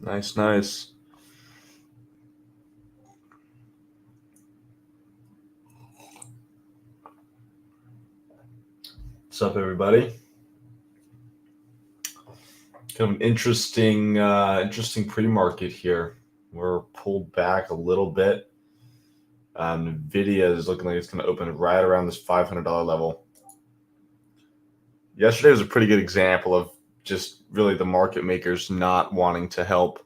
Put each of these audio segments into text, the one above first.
Nice, nice. What's up, everybody? Kind of an interesting pre-market here. We're pulled back a little bit. Nvidia is looking like it's going to open right around this $500 level. Yesterday was a pretty good example of just really the market makers not wanting to help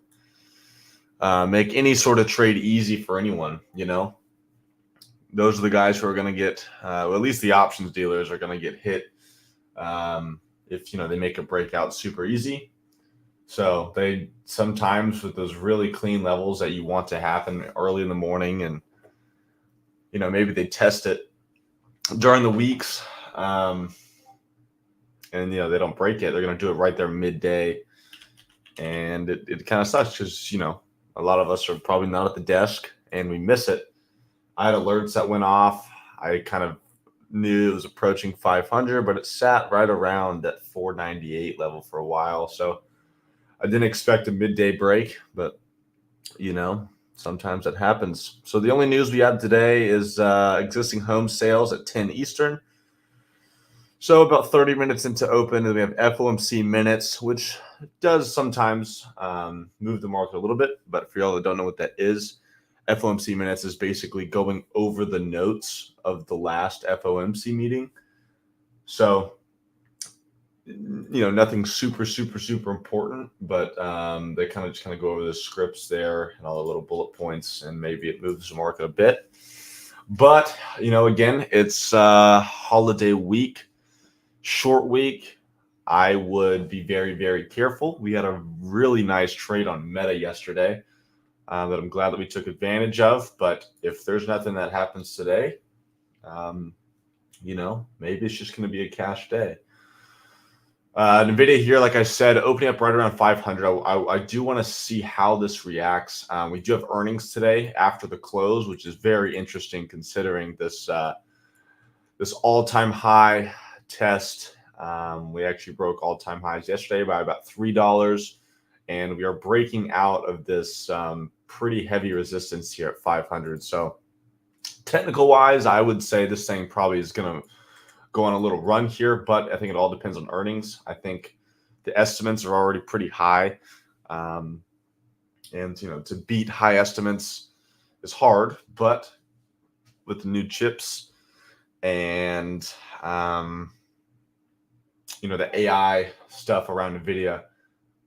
make any sort of trade easy for anyone. Those are the guys who are going to get, well, at least the options dealers are going to get hit if they make a breakout super easy. So they sometimes with those really clean levels that you want to happen early in the morning, and maybe they test it during the weeks, and they don't break it. They're going to do it right there midday, and it kind of sucks because a lot of us are probably not at the desk and we miss it. I had alerts that went off. I kind of knew it was approaching 500, but it sat right around that 498 level for a while. So I didn't expect a midday break, but sometimes that happens. So the only news we have today is existing home sales at 10 Eastern. So about 30 minutes into open, and we have FOMC minutes, which does sometimes move the market a little bit. But for y'all that don't know what that is, FOMC minutes is basically going over the notes of the last FOMC meeting. So nothing super important, but they kind of go over the scripts there and all the little bullet points, and maybe it moves the market a bit. But again, it's holiday week, short week. I would be very, very careful. We had a really nice trade on Meta yesterday that I'm glad that we took advantage of. But if there's nothing that happens today, maybe it's just going to be a cash day. Nvidia here, like I said, opening up right around 500. I do want to see how this reacts. We do have earnings today after the close, which is very interesting considering this all-time high test. We actually broke all-time highs yesterday by about $3, and we are breaking out of this pretty heavy resistance here at 500. So technical-wise, I would say this thing probably is going to go on a little run here, but I think it all depends on earnings. I think the estimates are already pretty high, and to beat high estimates is hard. But with the new chips and the AI stuff around Nvidia,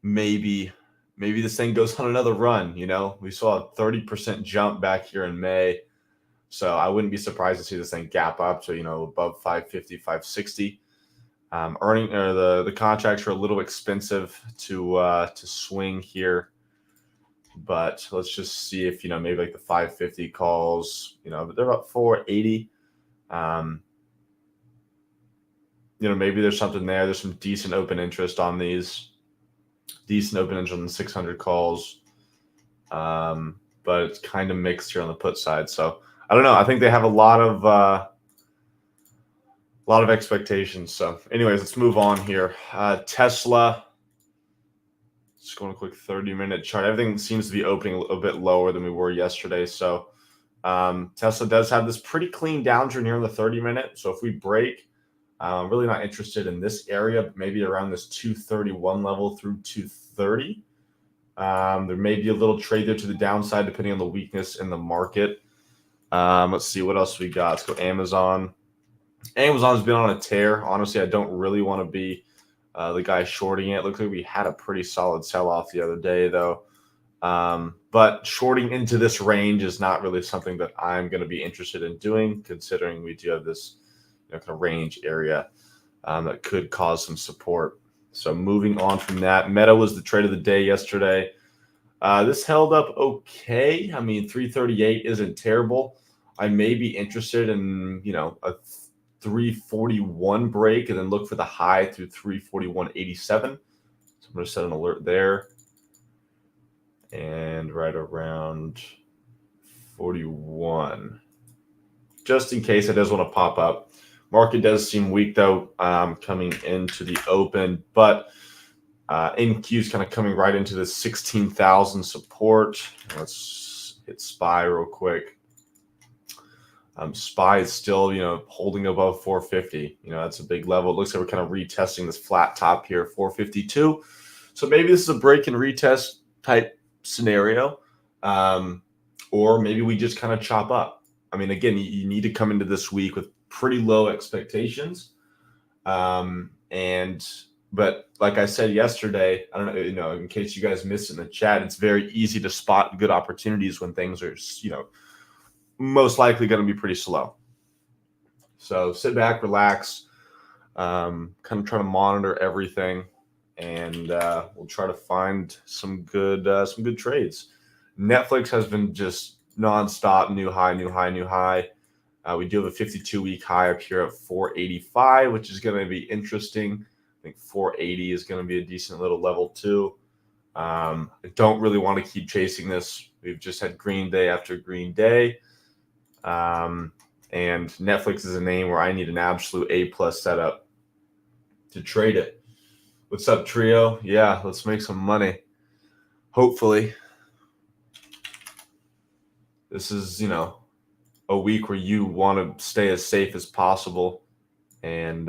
maybe this thing goes on another run. We saw a 30% jump back here in May. So I wouldn't be surprised to see this thing gap up to, above 550, 560. The contracts are a little expensive to swing here, but let's just see if maybe like the 550 calls. But they're about 480. Maybe there's something there. There's some decent open interest on these. Decent open interest on the 600 calls, but it's kind of mixed here on the put side. So I don't know. I think they have a lot of expectations. So, anyways, let's move on here. Tesla. Just going a quick 30-minute chart. Everything seems to be opening a bit lower than we were yesterday. So, Tesla does have this pretty clean downturn here in the 30-minute. So, if we break, I'm really not interested in this area, but maybe around this 231 level through 230. There may be a little trade there to the downside depending on the weakness in the market. Let's see what else we got. Let's go Amazon. Amazon's been on a tear. Honestly, I don't really want to be the guy shorting it. Looks like we had a pretty solid sell-off the other day, though. But shorting into this range is not really something that I'm going to be interested in doing, considering we do have this kind of range area that could cause some support. So moving on from that, Meta was the trade of the day yesterday. This held up okay. I mean, 338 isn't terrible. I may be interested in, a 341 break and then look for the high through 341.87. So I'm going to set an alert there. And right around 41. Just in case it does want to pop up. Market does seem weak, though, coming into the open. But NQ is kind of coming right into the 16,000 support. Let's hit SPY real quick. SPY is still, holding above 450. That's a big level. It looks like we're kind of retesting this flat top here, 452. So maybe this is a break and retest type scenario, or maybe we just kind of chop up. I mean, again, you need to come into this week with pretty low expectations. But like I said yesterday, I don't know, in case you guys missed it in the chat, it's very easy to spot good opportunities when things are, most likely going to be pretty slow. So sit back, relax, kind of try to monitor everything, and we'll try to find some good trades. Netflix has been just nonstop, new high, new high, new high. We do have a 52-week high up here at 485, which is going to be interesting. I think 480 is going to be a decent little level too. I don't really want to keep chasing this. We've just had green day after green day. And Netflix is a name where I need an absolute A+ setup to trade it. What's up, Trio? Yeah, let's make some money. Hopefully. This is, a week where you want to stay as safe as possible and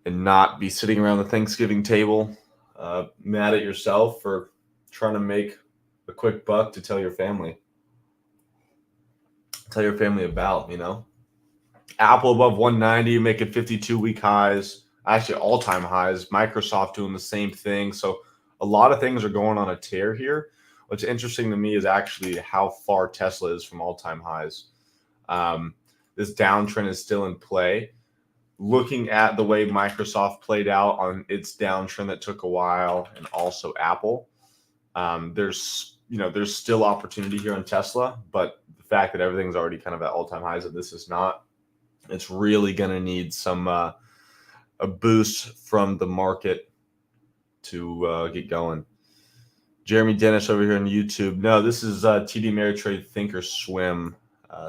not be sitting around the Thanksgiving table mad at yourself for trying to make a quick buck to tell your family about, Apple above 190, making 52-week highs, actually all-time highs. Microsoft doing the same thing. So a lot of things are going on a tear here. What's interesting to me is actually how far Tesla is from all-time highs. This downtrend is still in play. Looking at the way Microsoft played out on its downtrend that took a while, and also Apple, there's still opportunity here on Tesla, but the fact that everything's already kind of at all-time highs and this is not, it's really going to need some a boost from the market to get going. Jeremy Dennis over here on YouTube. No, this is TD Ameritrade Thinkorswim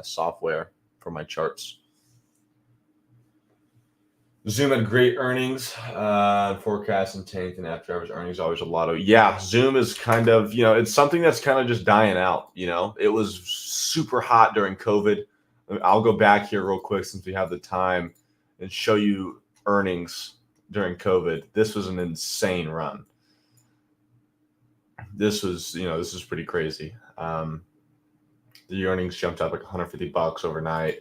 software for my charts. Zoom had great earnings, forecast and tanked, and after average earnings always a lotto. Yeah, Zoom is kind of, it's something that's kind of just dying out. It was super hot during COVID. I'll go back here real quick since we have the time and show you earnings during COVID. This was an insane run. This was pretty crazy. The earnings jumped up like $150 overnight.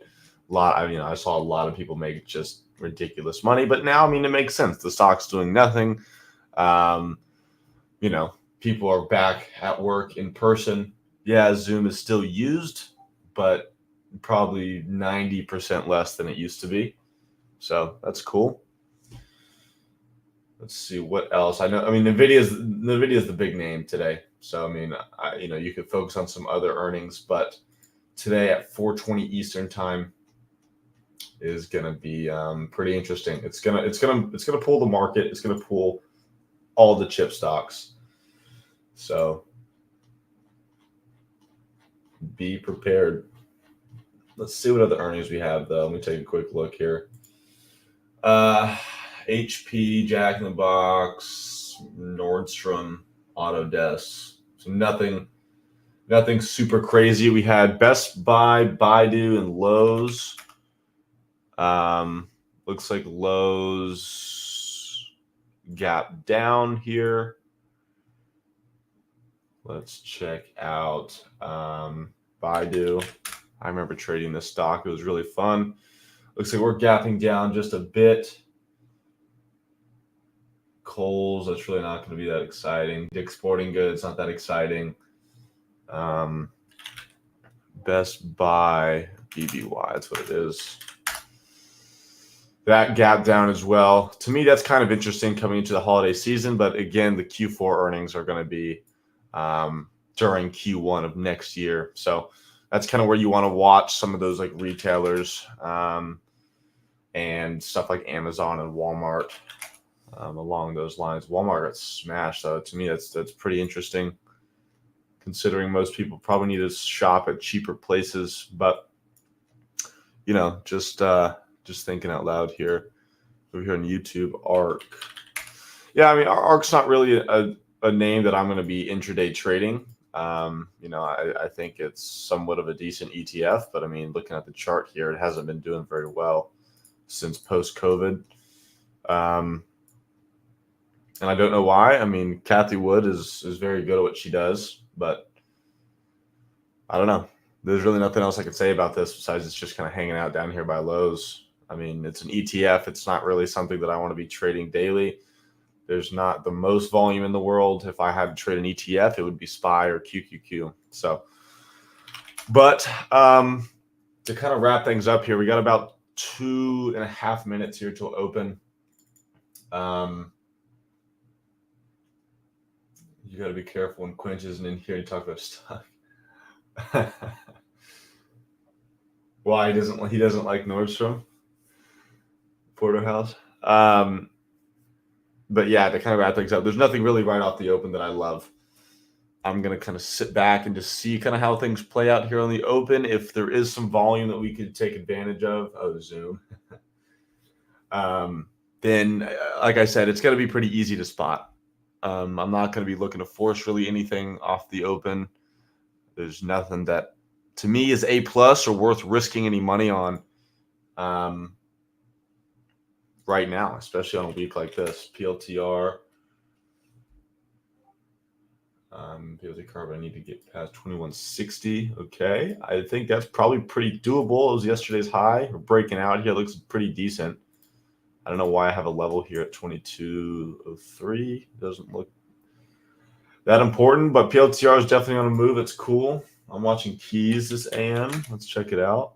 I saw a lot of people make just ridiculous money, but now, it makes sense. The stock's doing nothing. People are back at work in person. Yeah, Zoom is still used, but probably 90% less than it used to be. So that's cool. Let's see what else. I know. NVIDIA is the big name today. So you could focus on some other earnings, but today at 4:20 Eastern time is going to be pretty interesting. It's gonna pull the market. It's gonna pull all the chip stocks. So be prepared. Let's see what other earnings we have though. Let me take a quick look here. HP, Jack in the Box, Nordstrom, Autodesk. So nothing super crazy. We had Best Buy, Baidu, and Lowe's. Looks like Lowe's gap down here. Let's check out Baidu. I remember trading this stock. It was really fun. Looks like we're gapping down just a bit. Kohl's, that's really not going to be that exciting. Dick's Sporting Goods, not that exciting. Best Buy, BBY, that's what it is. That gap down as well. To me, that's kind of interesting coming into the holiday season. But again, the Q4 earnings are going to be during Q1 of next year. So that's kind of where you want to watch some of those like retailers and stuff like Amazon and Walmart along those lines. Walmart got smashed, though. To me, that's pretty interesting, considering most people probably need to shop at cheaper places. But just thinking out loud here. Over here on YouTube, ARK. Yeah, I mean, ARK's not really a name that I'm going to be intraday trading. I think it's somewhat of a decent ETF, but I mean, looking at the chart here, it hasn't been doing very well since post COVID. And I don't know why. I mean, Kathy Wood is very good at what she does, but I don't know. There's really nothing else I can say about this besides it's just kind of hanging out down here by lows. I mean, it's an ETF. It's not really something that I want to be trading daily. There's not the most volume in the world. If I had to trade an ETF, it would be SPY or QQQ. So, but to kind of wrap things up here, we got about 2.5 minutes here till open. You got to be careful when Quinch isn't in here and talk about stuff. Why he doesn't like Nordstrom Porterhouse. But yeah, to kind of wrap things up, there's nothing really right off the open that I love. I'm going to kind of sit back and just see kind of how things play out here on the open. If there is some volume that we could take advantage of, Zoom. Then, like I said, it's going to be pretty easy to spot. I'm not going to be looking to force really anything off the open. There's nothing that to me is A+ or worth risking any money on right now, especially on a week like this. PLTR. PLT carbon, I need to get past 2160. Okay. I think that's probably pretty doable. It was yesterday's high. We're breaking out here. It looks pretty decent. I don't know why I have a level here at 2203. Doesn't look that important, but PLTR is definitely on a move. It's cool. I'm watching Keys this AM. Let's check it out.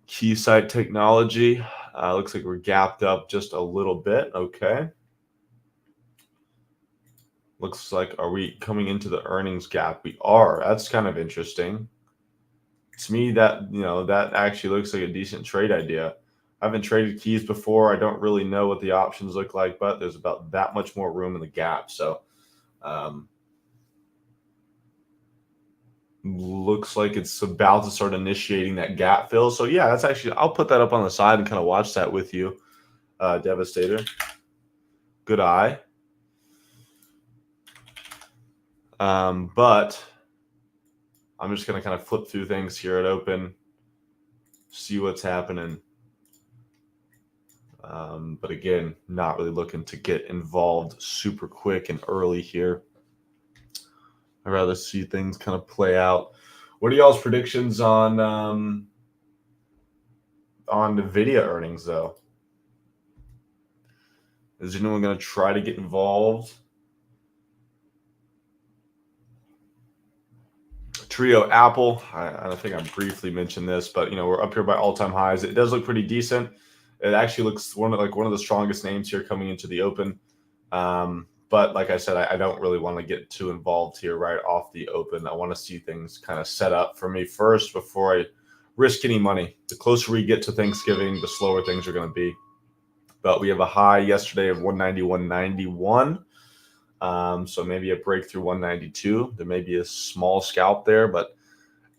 Keysight Technology. Looks like we're gapped up just a little bit. Okay. Looks like, are we coming into the earnings gap? We are. That's kind of interesting. To me, that actually looks like a decent trade idea. I haven't traded Keys before. I don't really know what the options look like, but there's about that much more room in the gap. So looks like it's about to start initiating that gap fill. So yeah, that's actually, I'll put that up on the side and kind of watch that with you. Devastator. Good eye. But I'm just going to kind of flip through things here at open, see what's happening. But again, not really looking to get involved super quick and early here. I'd rather see things kind of play out. What are y'all's predictions on NVIDIA earnings, though? Is anyone going to try to get involved? Trio Apple. I don't think I briefly mentioned this, but we're up here by all-time highs. It does look pretty decent. It actually looks one of the strongest names here coming into the open. But like I said, I don't really want to get too involved here right off the open. I want to see things kind of set up for me first before I risk any money. The closer we get to Thanksgiving, the slower things are going to be. But we have a high yesterday of 191.91. So maybe a breakthrough 192. There may be a small scalp there, but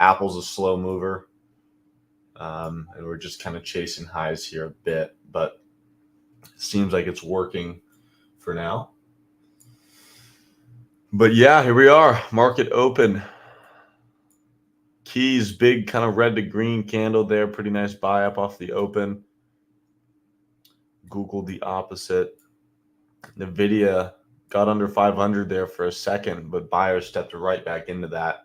Apple's a slow mover. And we're just kind of chasing highs here a bit, but it seems like it's working for now. But yeah, here we are. Market open. Keys, big kind of red to green candle there. Pretty nice buy up off the open. Google the opposite. NVIDIA got under 500 there for a second, but buyers stepped right back into that.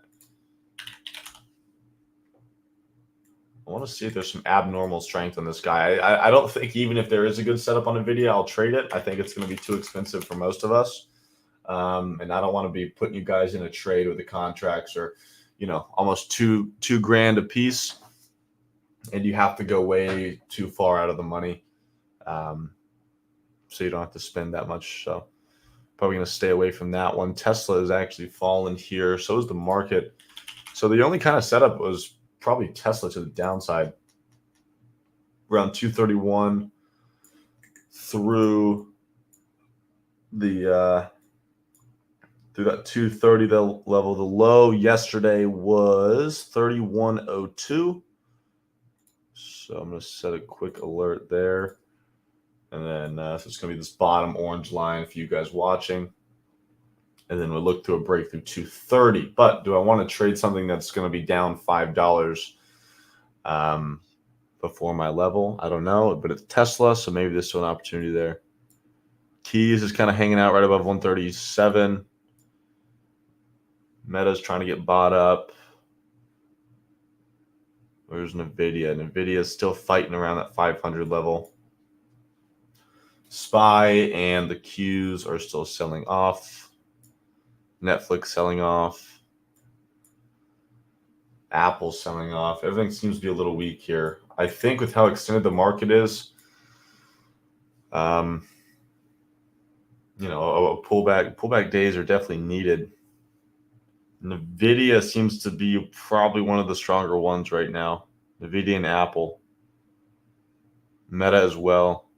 I want to see if there's some abnormal strength on this guy. I don't think even if there is a good setup on NVIDIA, I'll trade it. I think it's going to be too expensive for most of us. And I don't want to be putting you guys in a trade with the contracts or, almost two grand a piece. And you have to go way too far out of the money. So you don't have to spend that much. So probably going to stay away from that one. Tesla has actually fallen here. So is the market. So the only kind of setup was probably Tesla to the downside around 231 through the through that 230 level. The low yesterday was 3102. So I'm going to set a quick alert there. And then so it's going to be this bottom orange line for you guys watching. And then we'll look to a break through 230. But do I want to trade something that's going to be down $5 before my level? I don't know, but it's Tesla, so maybe there's still an opportunity there. Keys is kind of hanging out right above 137. Meta's trying to get bought up. Where's NVIDIA? NVIDIA is still fighting around that 500 level. SPY and the Qs are still selling off. Netflix selling off. Apple selling off. Everything seems to be a little weak here. I think with how extended the market is, a pullback days are definitely needed. NVIDIA seems to be probably one of the stronger ones right now. NVIDIA and Apple. Meta as well.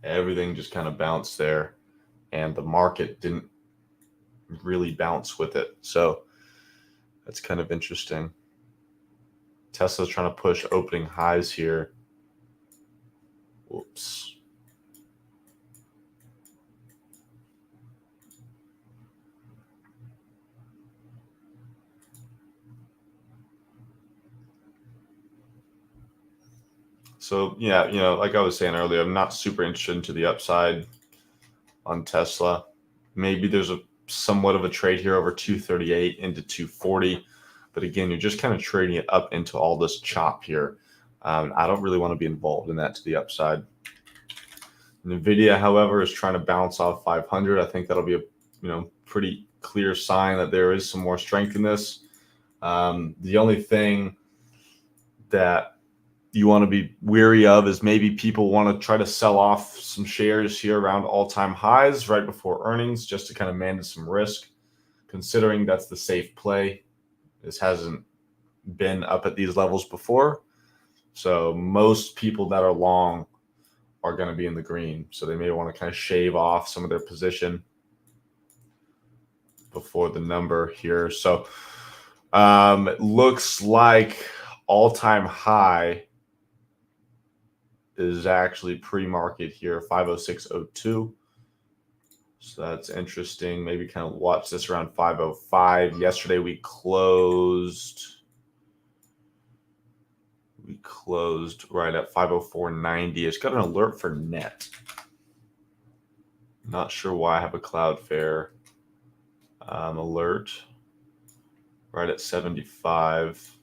Everything just kind of bounced there, and the market didn't really bounce with it. So that's kind of interesting. Tesla's trying to push opening highs here. Whoops. So yeah, like I was saying earlier, I'm not super interested into the upside on Tesla. Maybe there's somewhat of a trade here over 238 into 240. But again, you're just kind of trading it up into all this chop here. I don't really want to be involved in that to the upside. NVIDIA, however, is trying to bounce off 500. I think that'll be a pretty clear sign that there is some more strength in this. The only thing that you want to be weary of is maybe people want to try to sell off some shares here around all-time highs right before earnings just to kind of manage some risk, considering that's the safe play. This hasn't been up at these levels before. So most people that are long are going to be in the green. So they may want to kind of shave off some of their position before the number here. So it looks like all-time high is actually pre-market here, 506.02. So that's interesting. Maybe kind of watch this around 505. Yesterday we closed right at 504.90. It's got an alert for net. Not sure why I have a Cloudflare alert right at 75.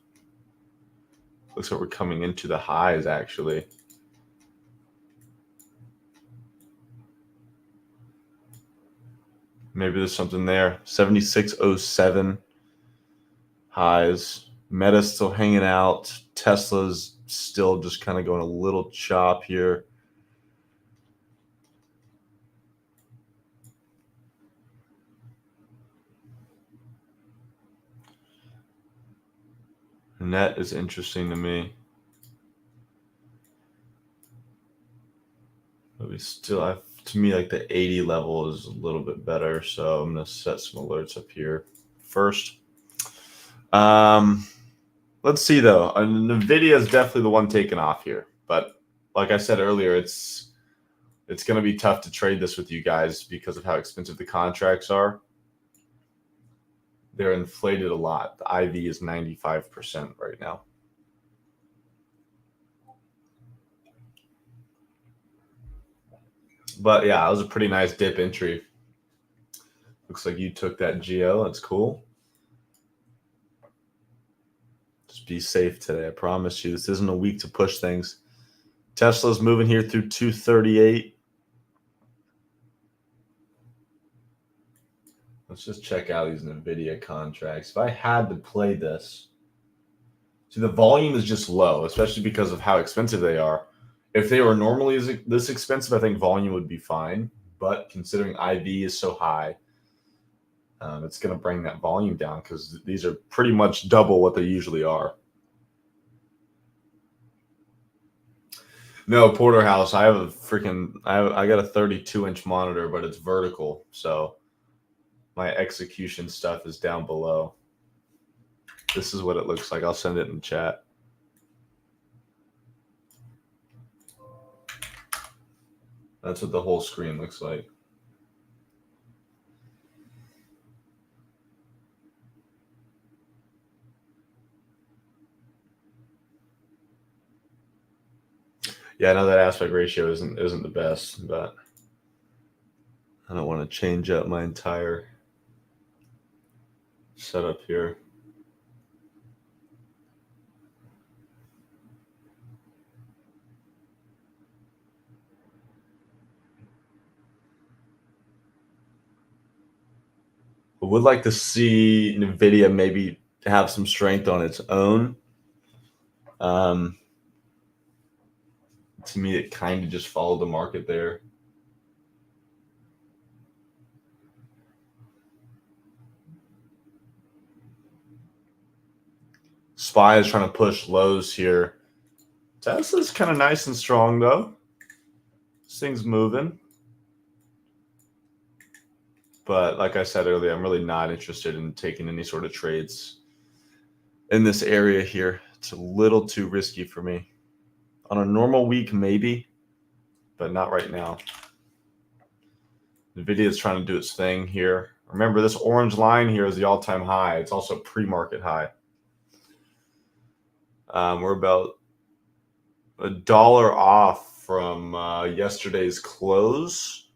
Looks like we're coming into the highs actually. Maybe there's something there. 76.07 highs. Meta's still hanging out. Tesla's still just kind of going a little chop here. Net is interesting to me. But we still have, to me, like the 80 level is a little bit better. So I'm going to set some alerts up here first. Let's see though. NVIDIA is definitely the one taking off here. But like I said earlier, it's going to be tough to trade this with you guys because of how expensive the contracts are. They're inflated a lot. The IV is 95% right now. But yeah, it was a pretty nice dip entry. Looks like you took that Geo. That's cool. Just be safe today. I promise you. This isn't a week to push things. Tesla's moving here through 238. Let's just check out these NVIDIA contracts. If I had to play this, see, the volume is just low, especially because of how expensive they are. If they were normally this expensive, I think volume would be fine. But considering IV is so high, it's going to bring that volume down because these are pretty much double what they usually are. No, Porterhouse, I have I got a 32-inch monitor, but it's vertical. So my execution stuff is down below. This is what it looks like. I'll send it in chat. That's what the whole screen looks like. Yeah, I know that aspect ratio isn't the best, but I don't want to change up my entire setup here. I would like to see Nvidia maybe have some strength on its own. Um, to me, it kind of just followed the market there. SPY is trying to push lows here. Tesla's kind of nice and strong though. This thing's moving. But like I said earlier, I'm really not interested in taking any sort of trades in this area here. It's a little too risky for me. On a normal week, maybe, but not right now. NVIDIA is trying to do its thing here. Remember, this orange line here is the all-time high. It's also pre-market high. We're about $1 off from yesterday's close,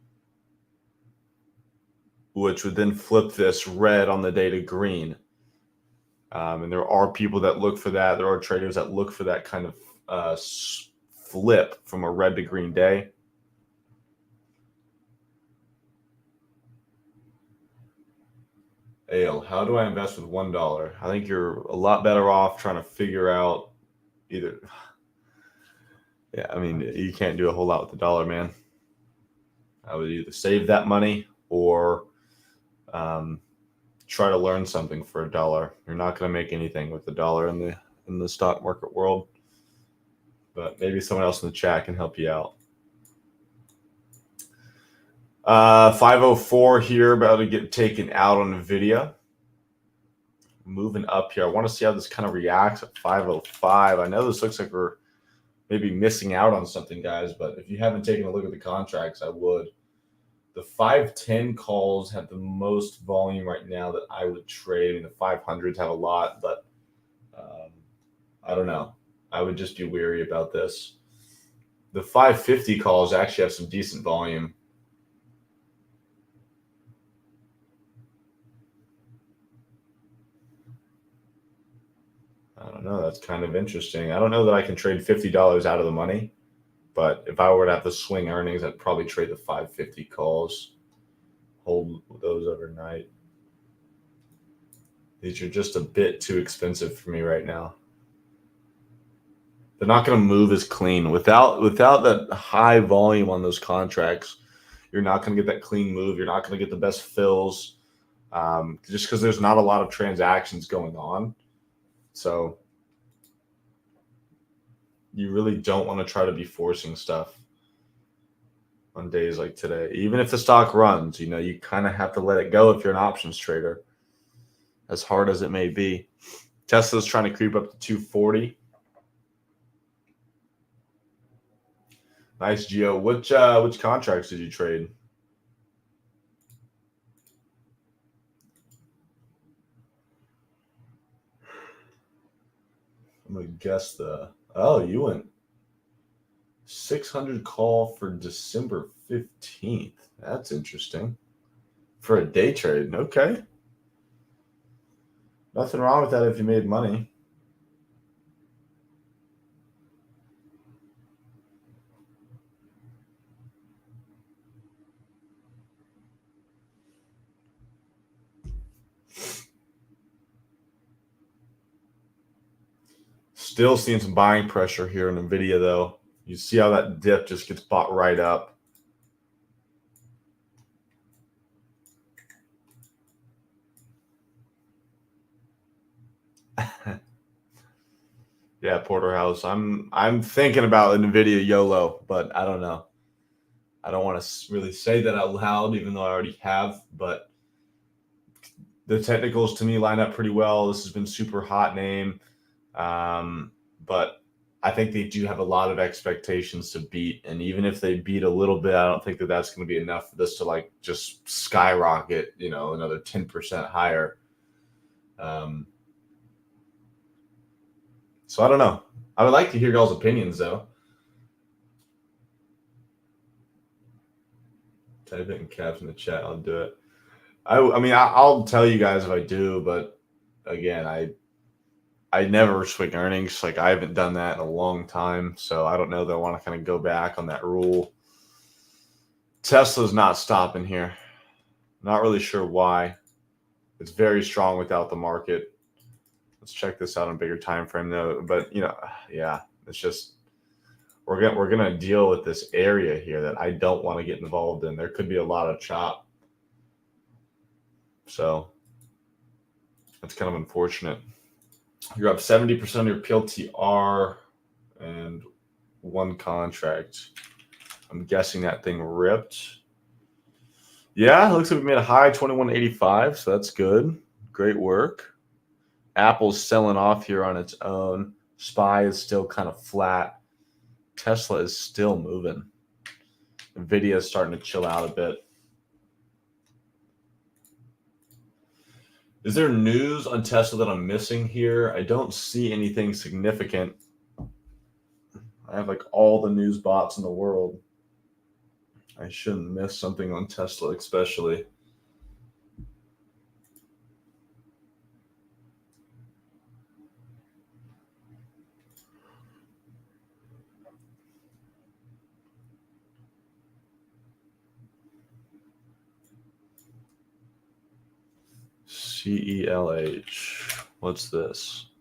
which would then flip this red on the day to green. And there are people that look for that. There are traders that look for that kind of flip from a red to green day. Ale, how do I invest with $1? I think you're a lot better off trying to figure out either. Yeah, I mean, you can't do a whole lot with the dollar, man. I would either save that money or try to learn something for $1. You're not going to make anything with the dollar in the stock market world, but maybe someone else in the chat can help you out. 504 here, about to get taken out on Nvidia. Moving up here. I want to see how this kind of reacts at 505. I know this looks like we're maybe missing out on something, guys, but if you haven't taken a look at the contracts, I would. The 510 calls have the most volume right now that I would trade. I mean, the 500s have a lot, but I don't know. I would just be weary about this. The 550 calls actually have some decent volume. I don't know. That's kind of interesting. I don't know that I can trade $50 out of the money, but if I were to have the swing earnings, I'd probably trade the 550 calls, hold those overnight. These are just a bit too expensive for me right now. They're not going to move as clean without that high volume on those contracts. You're not going to get that clean move. You're not going to get the best fills, just because there's not a lot of transactions going on. So you really don't want to try to be forcing stuff on days like today. Even if the stock runs, you kind of have to let it go if you're an options trader, as hard as it may be. Tesla's trying to creep up to 240. Nice, Gio. Which contracts did you trade? I'm gonna guess you went 600 call for December 15th. That's interesting. For a day trade. Okay. Nothing wrong with that if you made money. Still seeing some buying pressure here in NVIDIA, though. You see how that dip just gets bought right up. Yeah, Porterhouse. I'm thinking about NVIDIA YOLO, but I don't know. I don't want to really say that out loud, even though I already have. But the technicals to me line up pretty well. This has been super hot name, but I think they do have a lot of expectations to beat, and even if they beat a little bit, I don't think that that's going to be enough for this to like just skyrocket, another 10% higher. So I don't know. I would like to hear y'all's opinions though. Type it in caps in the chat. I'll do it. I mean, I'll tell you guys if I do, but again, I never swing earnings. Like I haven't done that in a long time, so I don't know that I want to kind of go back on that rule. Tesla's not stopping here. Not really sure why. It's very strong without the market. Let's check this out on a bigger time frame though. But yeah, it's just we're gonna deal with this area here that I don't want to get involved in. There could be a lot of chop. So that's kind of unfortunate. You're up 70% of your PLTR and one contract. I'm guessing that thing ripped. Yeah, it looks like we made a high 21.85, so that's good. Great work. Apple's selling off here on its own. SPY is still kind of flat. Tesla is still moving. Nvidia is starting to chill out a bit. Is there news on Tesla that I'm missing here? I don't see anything significant. I have like all the news bots in the world. I shouldn't miss something on Tesla, especially. CELH. What's this?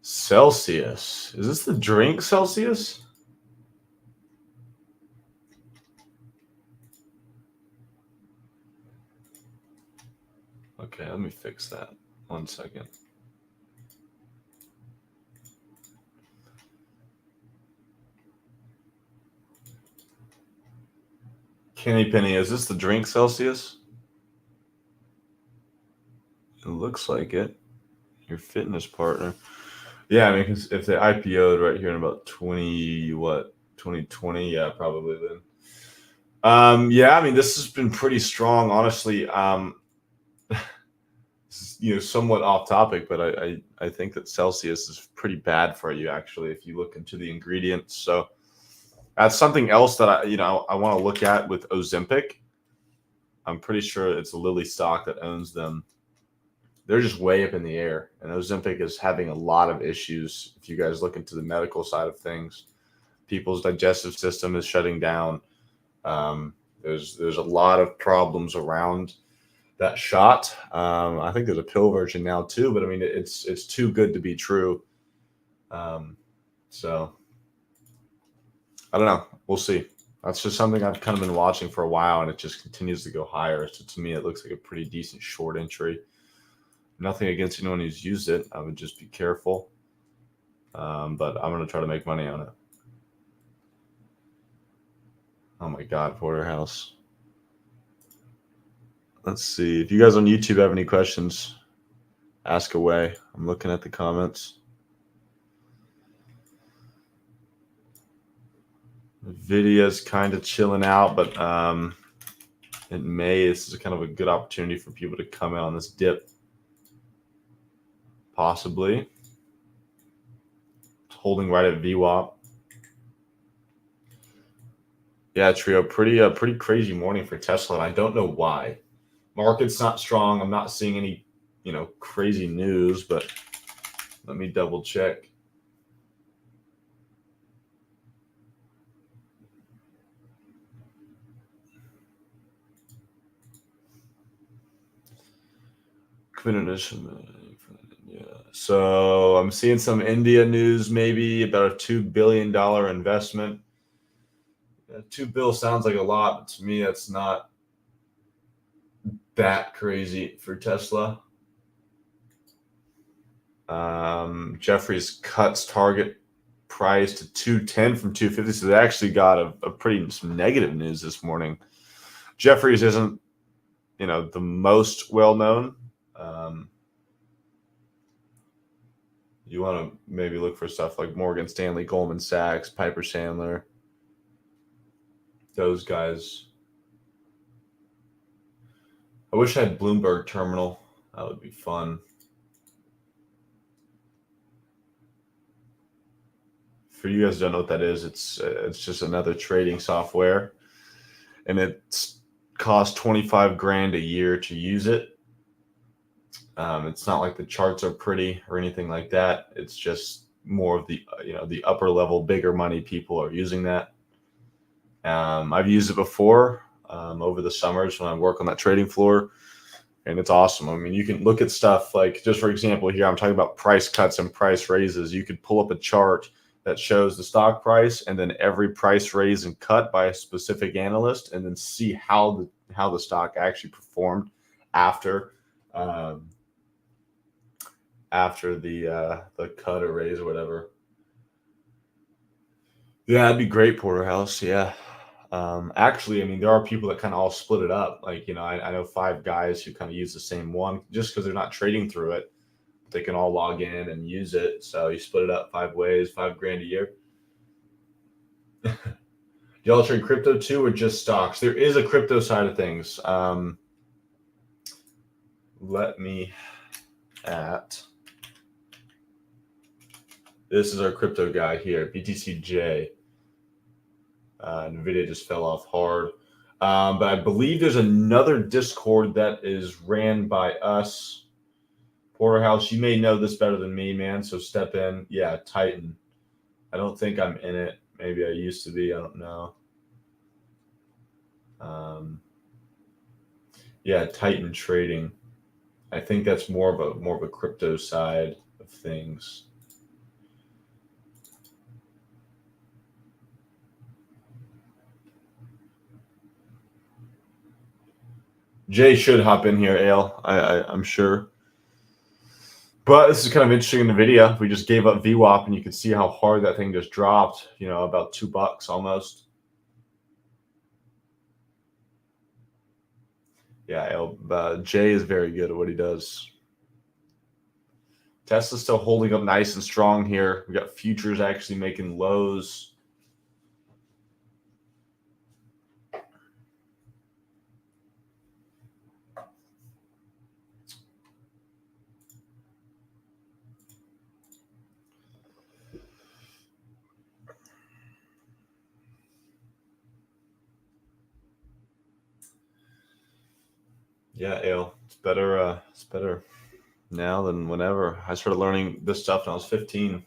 Celsius. Is this the drink Celsius? Okay, let me fix that. 1 second. Kenny Penny, is this the drink Celsius? It looks like it. Your fitness partner. Yeah, I mean, if they IPO'd right here in about 2020, yeah, probably then. Yeah, I mean, this has been pretty strong, honestly. Somewhat off topic, but I think that Celsius is pretty bad for you, actually, if you look into the ingredients. So that's something else that I want to look at with Ozempic. I'm pretty sure it's Lilly stock that owns them. They're just way up in the air, and Ozempic is having a lot of issues. If you guys look into the medical side of things, people's digestive system is shutting down. There's a lot of problems around that shot. I think there's a pill version now too, but I mean it's too good to be true. So I don't know. We'll see. That's just something I've kind of been watching for a while, and it just continues to go higher. So to me, it looks like a pretty decent short entry. Nothing against anyone who's used it. I would just be careful. But I'm going to try to make money on it. Oh my God, Porterhouse. Let's see. If you guys on YouTube have any questions, ask away. I'm looking at the comments. Nvidia's kind of chilling out, but in May, this is kind of a good opportunity for people to come in on this dip. Possibly. It's holding right at VWAP. Yeah, Trio, pretty crazy morning for Tesla, and I don't know why. Market's not strong. I'm not seeing any, crazy news, but let me double check. Yeah. So I'm seeing some India news, maybe about a $2 billion investment. $2 billion sounds like a lot, but to me, that's not that crazy for Tesla. Jefferies cuts target price to 210 from 250, so they actually got some negative news this morning. Jefferies isn't, the most well known. You want to maybe look for stuff like Morgan Stanley, Goldman Sachs, Piper Sandler. Those guys. I wish I had Bloomberg Terminal. That would be fun. For you guys who don't know what that is, it's just another trading software, and it costs 25 grand a year to use it. It's not like the charts are pretty or anything like that. It's just more of the the upper level, bigger money people are using that. I've used it before over the summers when I work on that trading floor, and it's awesome. I mean, you can look at stuff like, just for example, here I'm talking about price cuts and price raises. You could pull up a chart that shows the stock price and then every price raise and cut by a specific analyst, and then see how the stock actually performed after the cut or raise or whatever. Yeah, that'd be great, Porterhouse. Yeah. Actually, I mean, there are people that kind of all split it up. Like, I know 5 guys who kind of use the same one just because they're not trading through it. They can all log in and use it. So you split it up 5 ways, 5 grand a year. Do y'all trade crypto too, or just stocks? There is a crypto side of things. Let me this is our crypto guy here, BTCJ. NVIDIA just fell off hard. But I believe there's another Discord that is ran by us. Porterhouse, you may know this better than me, man, so step in. Yeah, Titan. I don't think I'm in it. Maybe I used to be. I don't know. Yeah, Titan Trading. I think that's more of a crypto side of things. Jay should hop in here, Ale. I'm sure. But this is kind of interesting in the video. We just gave up VWAP, and you can see how hard that thing just dropped. About $2 almost. Yeah, Jay is very good at what he does. Tesla's still holding up nice and strong here. We got futures actually making lows. Yeah, Ale, it's better. It's better now than whenever. I started learning this stuff when I was 15.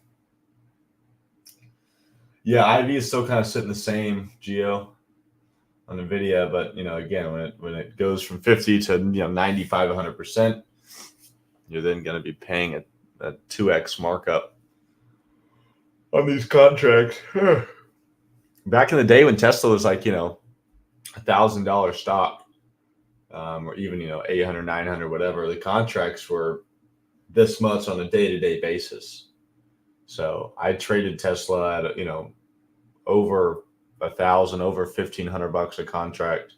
Yeah, IV is still kind of sitting the same, Geo, on NVIDIA, but again, when it goes from 50 to 95, 100%, you're then going to be paying a 2x markup on these contracts. Back in the day when Tesla was like $1,000 stock, or even 800, 900, whatever, the contracts were this much on a day-to-day basis. So I traded Tesla at over 1,000, over $1,500 a contract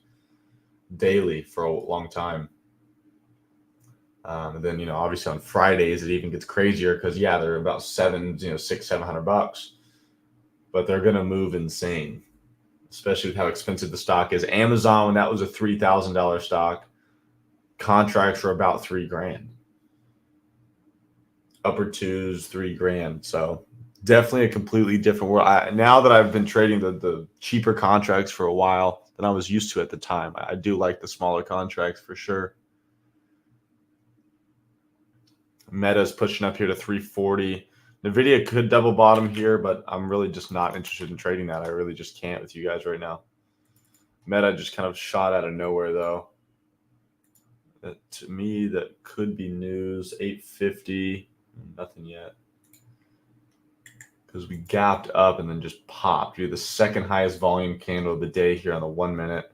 daily for a long time. And then obviously on Fridays it even gets crazier because they're about $700, but they're gonna move insane, especially with how expensive the stock is. Amazon, when that was a $3,000 stock, contracts were about $3 grand. Upper 2s, $3 grand. So definitely a completely different world. Now that I've been trading the cheaper contracts for a while than I was used to at the time, I do like the smaller contracts for sure. Meta's pushing up here to 340. NVIDIA could double bottom here, but I'm really just not interested in trading that. I really just can't with you guys right now. Meta just kind of shot out of nowhere, though. To me, that could be news. 850, nothing yet. Because we gapped up and then just popped. You're the second highest volume candle of the day here on the 1 minute.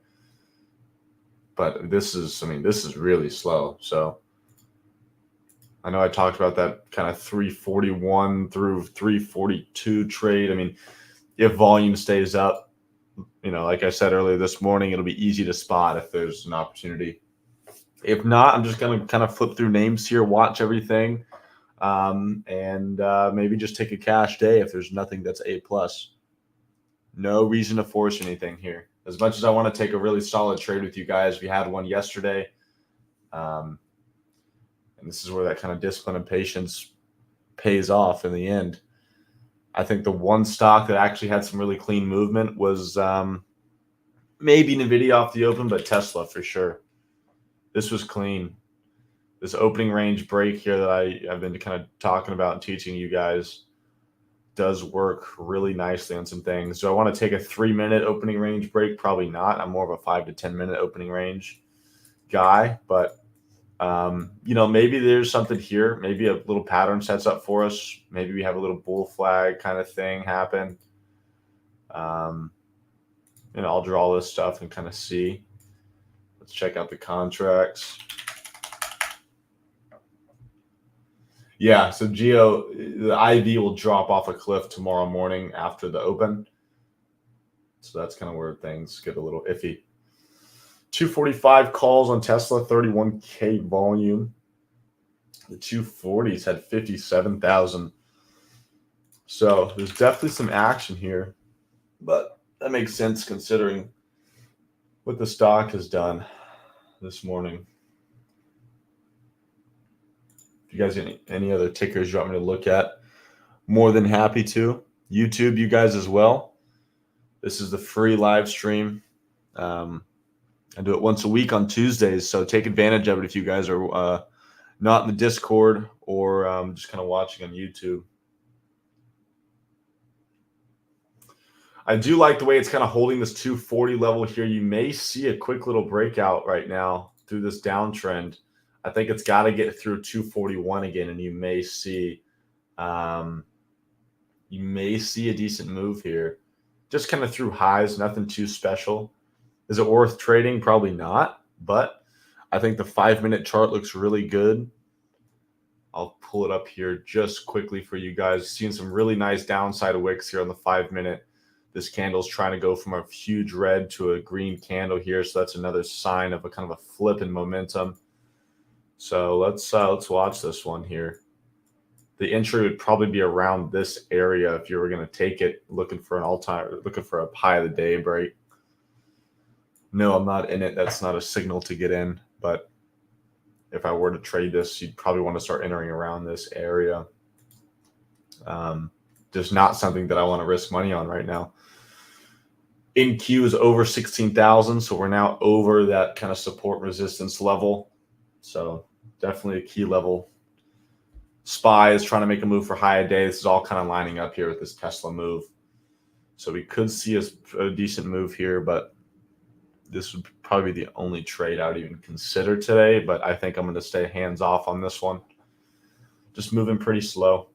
But this is really slow. So I know I talked about that kind of 341 through 342 trade. I mean, if volume stays up, like I said earlier this morning, it'll be easy to spot if there's an opportunity. If not, I'm just going to kind of flip through names here, watch everything. and maybe just take a cash day if there's nothing that's A plus. No reason to force anything here. As much as I want to take a really solid trade with you guys, we had one yesterday. And this is where that kind of discipline and patience pays off in the end. I think the one stock that actually had some really clean movement was maybe NVIDIA off the open, but Tesla for sure. This was clean. This opening range break here that I've been kind of talking about and teaching you guys does work really nicely on some things. So I want to take a 3-minute opening range break? Probably not. I'm more of a 5 to 10 minute opening range guy, but maybe there's something here. Maybe a little pattern sets up for us. Maybe we have a little bull flag kind of thing happen. I'll draw this stuff and kind of see. Let's check out the contracts. Yeah, so Geo, the IV will drop off a cliff tomorrow morning after the open. So that's kind of where things get a little iffy. 245 calls on Tesla, 31K volume. The 240s had 57,000. So there's definitely some action here, but that makes sense considering what the stock has done this morning. If you guys any other tickers you want me to look at, more than happy to. YouTube, you guys as well. This is the free live stream. I do it once a week on Tuesdays, so take advantage of it if you guys are not in the Discord or just kind of watching on YouTube. I do like the way it's kind of holding this 240 level here. You may see a quick little breakout right now through this downtrend. I think it's got to get through 241 again, and you may see a decent move here. Just kind of through highs, nothing too special. Is it worth trading? Probably not, but I think the 5-minute chart looks really good. I'll pull it up here just quickly for you guys. Seeing some really nice downside wicks here on the 5-minute. This candle's trying to go from a huge red to a green candle here, so that's another sign of a kind of a flip in momentum. So let's watch this one here. The entry would probably be around this area if you were going to take it, looking for a high of the day break. No, I'm not in it. That's not a signal to get in. But if I were to trade this, you'd probably want to start entering around this area. Just not something that I want to risk money on right now. NQ is over 16,000, so we're now over that kind of support resistance level. So definitely a key level. SPY is trying to make a move for high a day. This is all kind of lining up here with this Tesla move. So we could see a decent move here, but this would probably be the only trade I would even consider today. But I think I'm going to stay hands off on this one. Just moving pretty slow.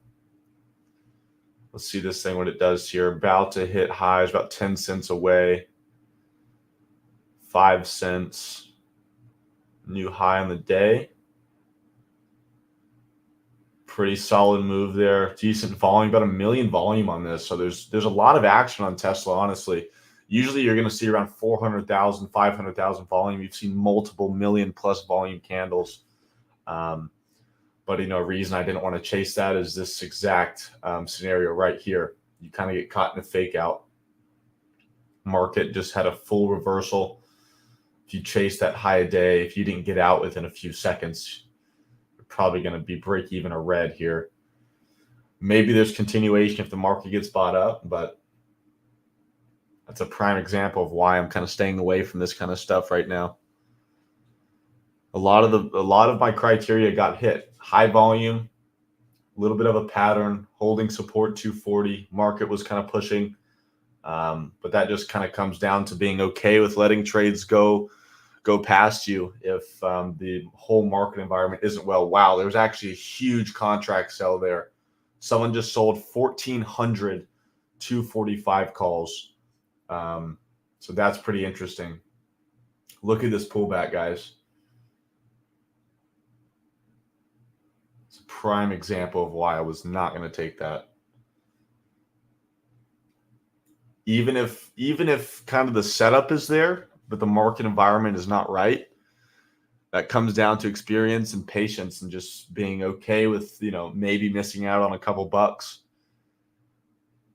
Let's see this thing, what it does here. About to hit highs, about 10 cents away. 5 cents. New high on the day. Pretty solid move there. Decent volume, about 1 million volume on this. So there's a lot of action on Tesla, honestly. Usually you're going to see around 400,000, 500,000 volume. You've seen multiple million plus volume candles. But a reason I didn't want to chase that is this exact scenario right here. You kind of get caught in a fake out. Market just had a full reversal. If you chase that high a day, if you didn't get out within a few seconds, you're probably going to be break even or red here. Maybe there's continuation if the market gets bought up, but that's a prime example of why I'm kind of staying away from this kind of stuff right now. A lot of my criteria got hit. High volume, a little bit of a pattern, holding support 240. Market was kind of pushing, but that just kind of comes down to being okay with letting trades go past you if the whole market environment isn't well. Wow, there's actually a huge contract sell there. Someone just sold 1,400 245 calls. So that's pretty interesting. Look at this pullback, guys. It's a prime example of why I was not going to take that. Even if kind of the setup is there, but the market environment is not right, that comes down to experience and patience and just being okay with, maybe missing out on a couple bucks.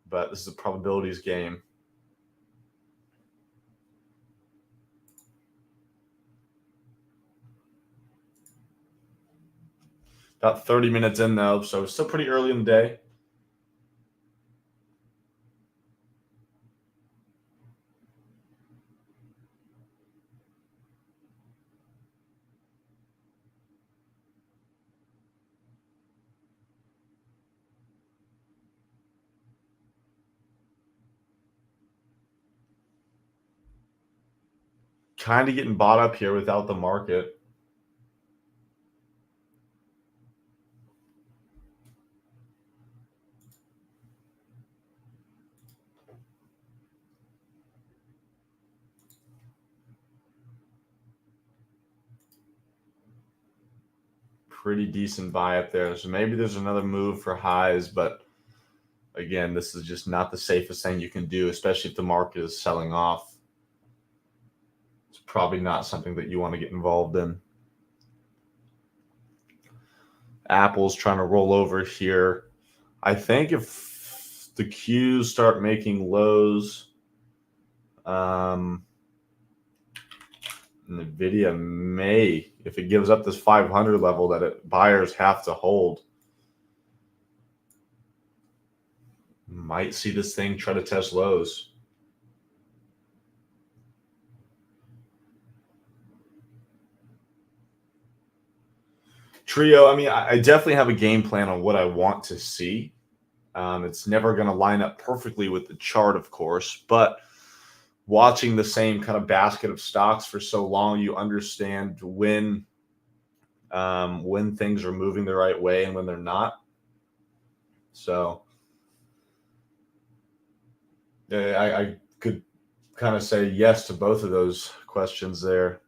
But this is a probabilities game. About 30 minutes in, though, so still pretty early in the day. Kind of getting bought up here without the market. Pretty decent buy up there. So maybe there's another move for highs, but again, this is just not the safest thing you can do, especially if the market is selling off. It's probably not something that you want to get involved in. Apple's trying to roll over here. I think if the Qs start making lows, NVIDIA may, if it gives up this 500 level that buyers have to hold, might see this thing try to test lows. Trio, I mean, I definitely have a game plan on what I want to see. It's never going to line up perfectly with the chart, of course, but watching the same kind of basket of stocks for so long, you understand when things are moving the right way and when they're not. So I could kind of say yes to both of those questions there.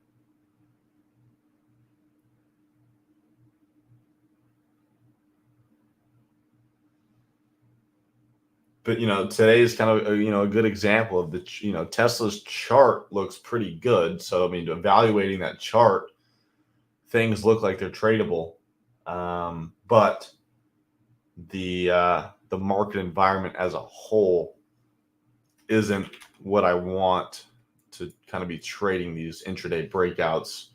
But today is kind of a good example of the Tesla's chart looks pretty good. So I mean, evaluating that chart, things look like they're tradable, but the market environment as a whole isn't what I want to kind of be trading these intraday breakouts.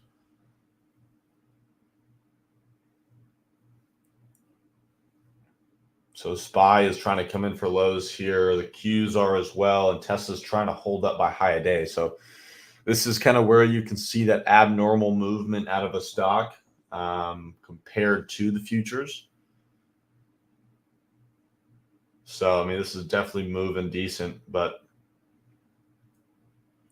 So SPY is trying to come in for lows here. The Qs are as well, and Tesla's trying to hold up by high a day. So this is kind of where you can see that abnormal movement out of a stock compared to the futures. So, I mean, this is definitely moving decent, but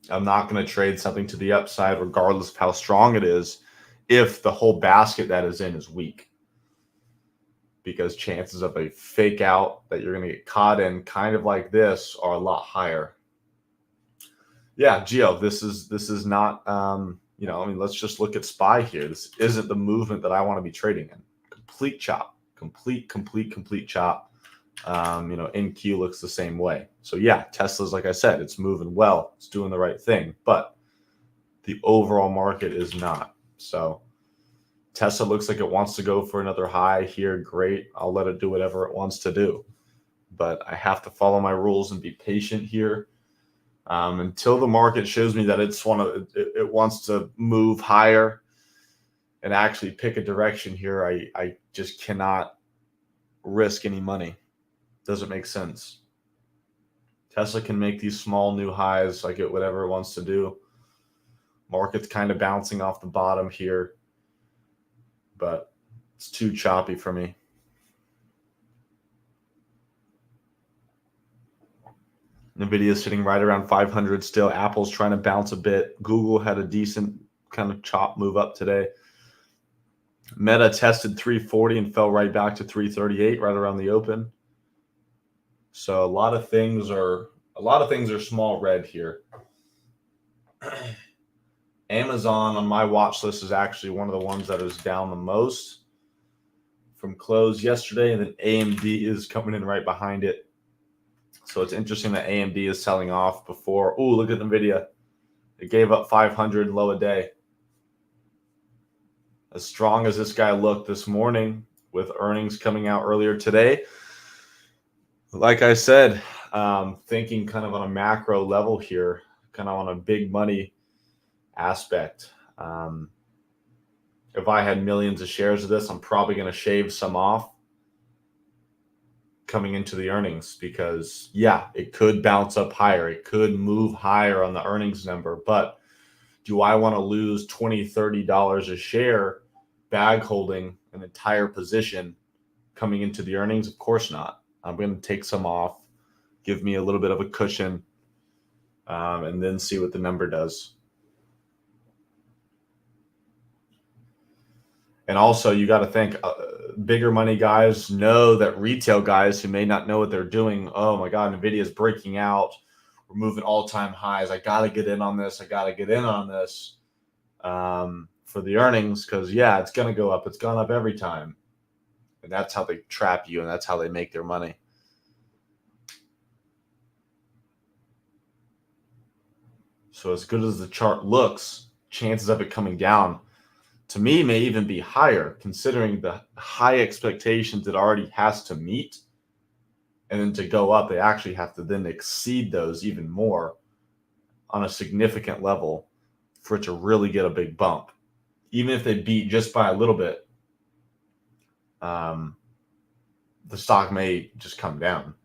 I'm not going to trade something to the upside regardless of how strong it is if the whole basket that is in is weak. Because chances of a fake out that you're going to get caught in kind of like this are a lot higher. Yeah, Gio, this is not, I mean, let's just look at SPY here. This isn't the movement that I want to be trading in. Complete chop, complete chop. NQ looks the same way. So yeah, Tesla's, like I said, it's moving well. It's doing the right thing, but the overall market is not. So Tesla looks like it wants to go for another high here. Great. I'll let it do whatever it wants to do. But I have to follow my rules and be patient here until the market shows me that it wants to move higher and actually pick a direction here. I just cannot risk any money. Doesn't make sense. Tesla can make these small new highs, like it whatever it wants to do. Market's kind of bouncing off the bottom here, but it's too choppy for me. NVIDIA is sitting right around 500 still. Apple's trying to bounce a bit. Google had a decent kind of chop move up today. Meta tested 340 and fell right back to 338 right around the open. So a lot of things are small red here. Amazon on my watch list is actually one of the ones that is down the most from close yesterday, and then AMD is coming in right behind it. So it's interesting that AMD is selling off before. Oh, look at NVIDIA. It gave up 500 low a day. as strong as this guy looked this morning with earnings coming out earlier today, like I said, thinking kind of on a macro level here, kind of on a big money aspect. If I had millions of shares of this, I'm probably going to shave some off coming into the earnings because, yeah, it could bounce up higher. It could move higher on the earnings number. But do I want to lose $20, $30 a share bag holding an entire position coming into the earnings? Of course not. I'm going to take some off, give me a little bit of a cushion, and then see what the number does. And also, you got to think bigger money guys know that retail guys who may not know what they're doing, oh my God, NVIDIA is breaking out. We're moving all-time highs. I got to get in on this. I got to get in on this for the earnings because, yeah, it's going to go up. It's gone up every time. And that's how they trap you, and that's how they make their money. So as good as the chart looks, chances of it coming down to me may even be higher considering the high expectations it already has to meet. And then to go up, they actually have to then exceed those even more on a significant level for it to really get a big bump. Even if they beat just by a little bit, the stock may just come down.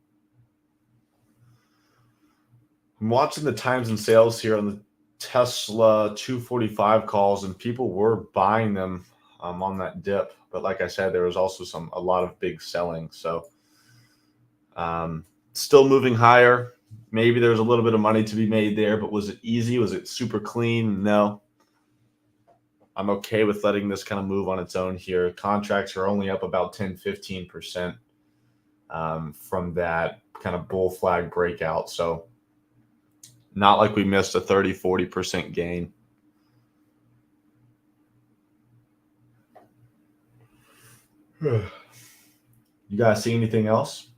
I'm watching the times and sales here on the Tesla 245 calls, and people were buying them on that dip. But like I said, there was also a lot of big selling. So still moving higher. Maybe there's a little bit of money to be made there, but was it easy? Was it super clean? No. I'm okay with letting this kind of move on its own here. Contracts are only up about 10, 15% from that kind of bull flag breakout. So not like we missed a 30, 40% gain. You guys see anything else?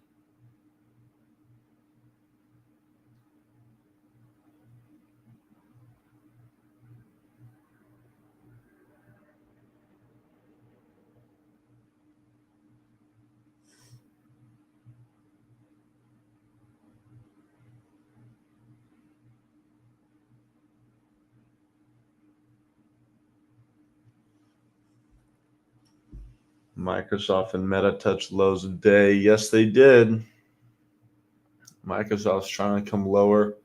Microsoft and Meta touched lows of day. Yes, they did. Microsoft's trying to come lower.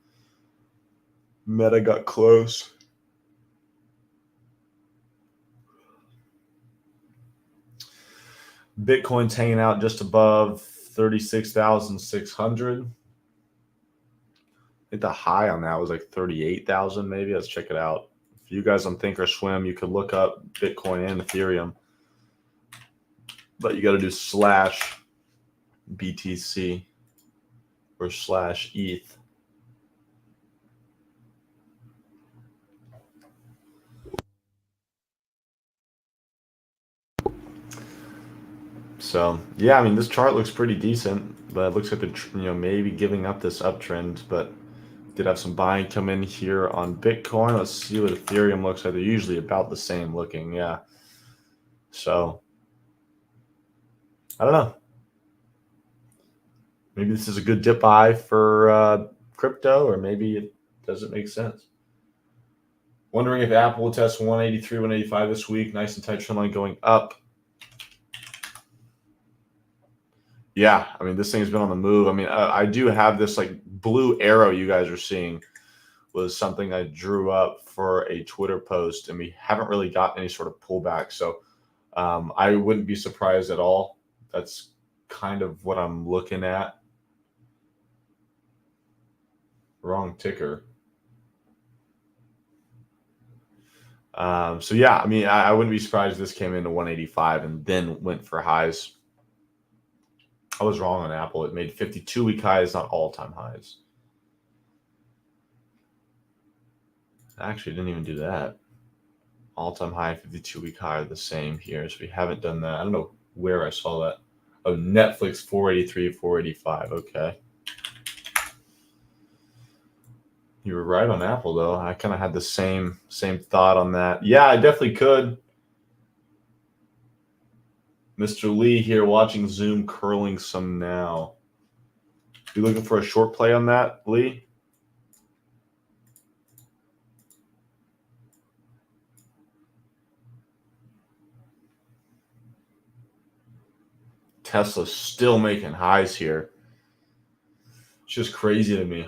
Meta got close. Bitcoin's hanging out just above 36,600. I think the high on that was like 38,000 maybe. Let's check it out. If you guys on Thinkorswim, you could look up Bitcoin and Ethereum. But you got to do /BTC or /ETH. So yeah, I mean this chart looks pretty decent, but it looks like they're maybe giving up this uptrend. But did have some buying come in here on Bitcoin. Let's see what Ethereum looks like. They're usually about the same looking, yeah. So I don't know. Maybe this is a good dip buy for crypto, or maybe it doesn't make sense. Wondering if Apple will test 183, 185 this week. Nice and tight trend line going up. Yeah, I mean, this thing's been on the move. I mean, I do have this like blue arrow you guys are seeing was something I drew up for a Twitter post, and we haven't really gotten any sort of pullback. So I wouldn't be surprised at all. That's kind of what I'm looking at. Wrong ticker. So yeah, I mean, I wouldn't be surprised if this came into 185 and then went for highs. I was wrong on Apple. It made 52-week highs, not all-time highs. Actually, didn't even do that. All-time high, 52-week high are the same here. So we haven't done that. I don't know where I saw that. Oh, Netflix 483, 485. Okay. You were right on Apple, though. I kind of had the same thought on that. Yeah, I definitely could. Mr. Lee here watching Zoom curling some now. You looking for a short play on that, Lee? Tesla's still making highs here. It's just crazy to me.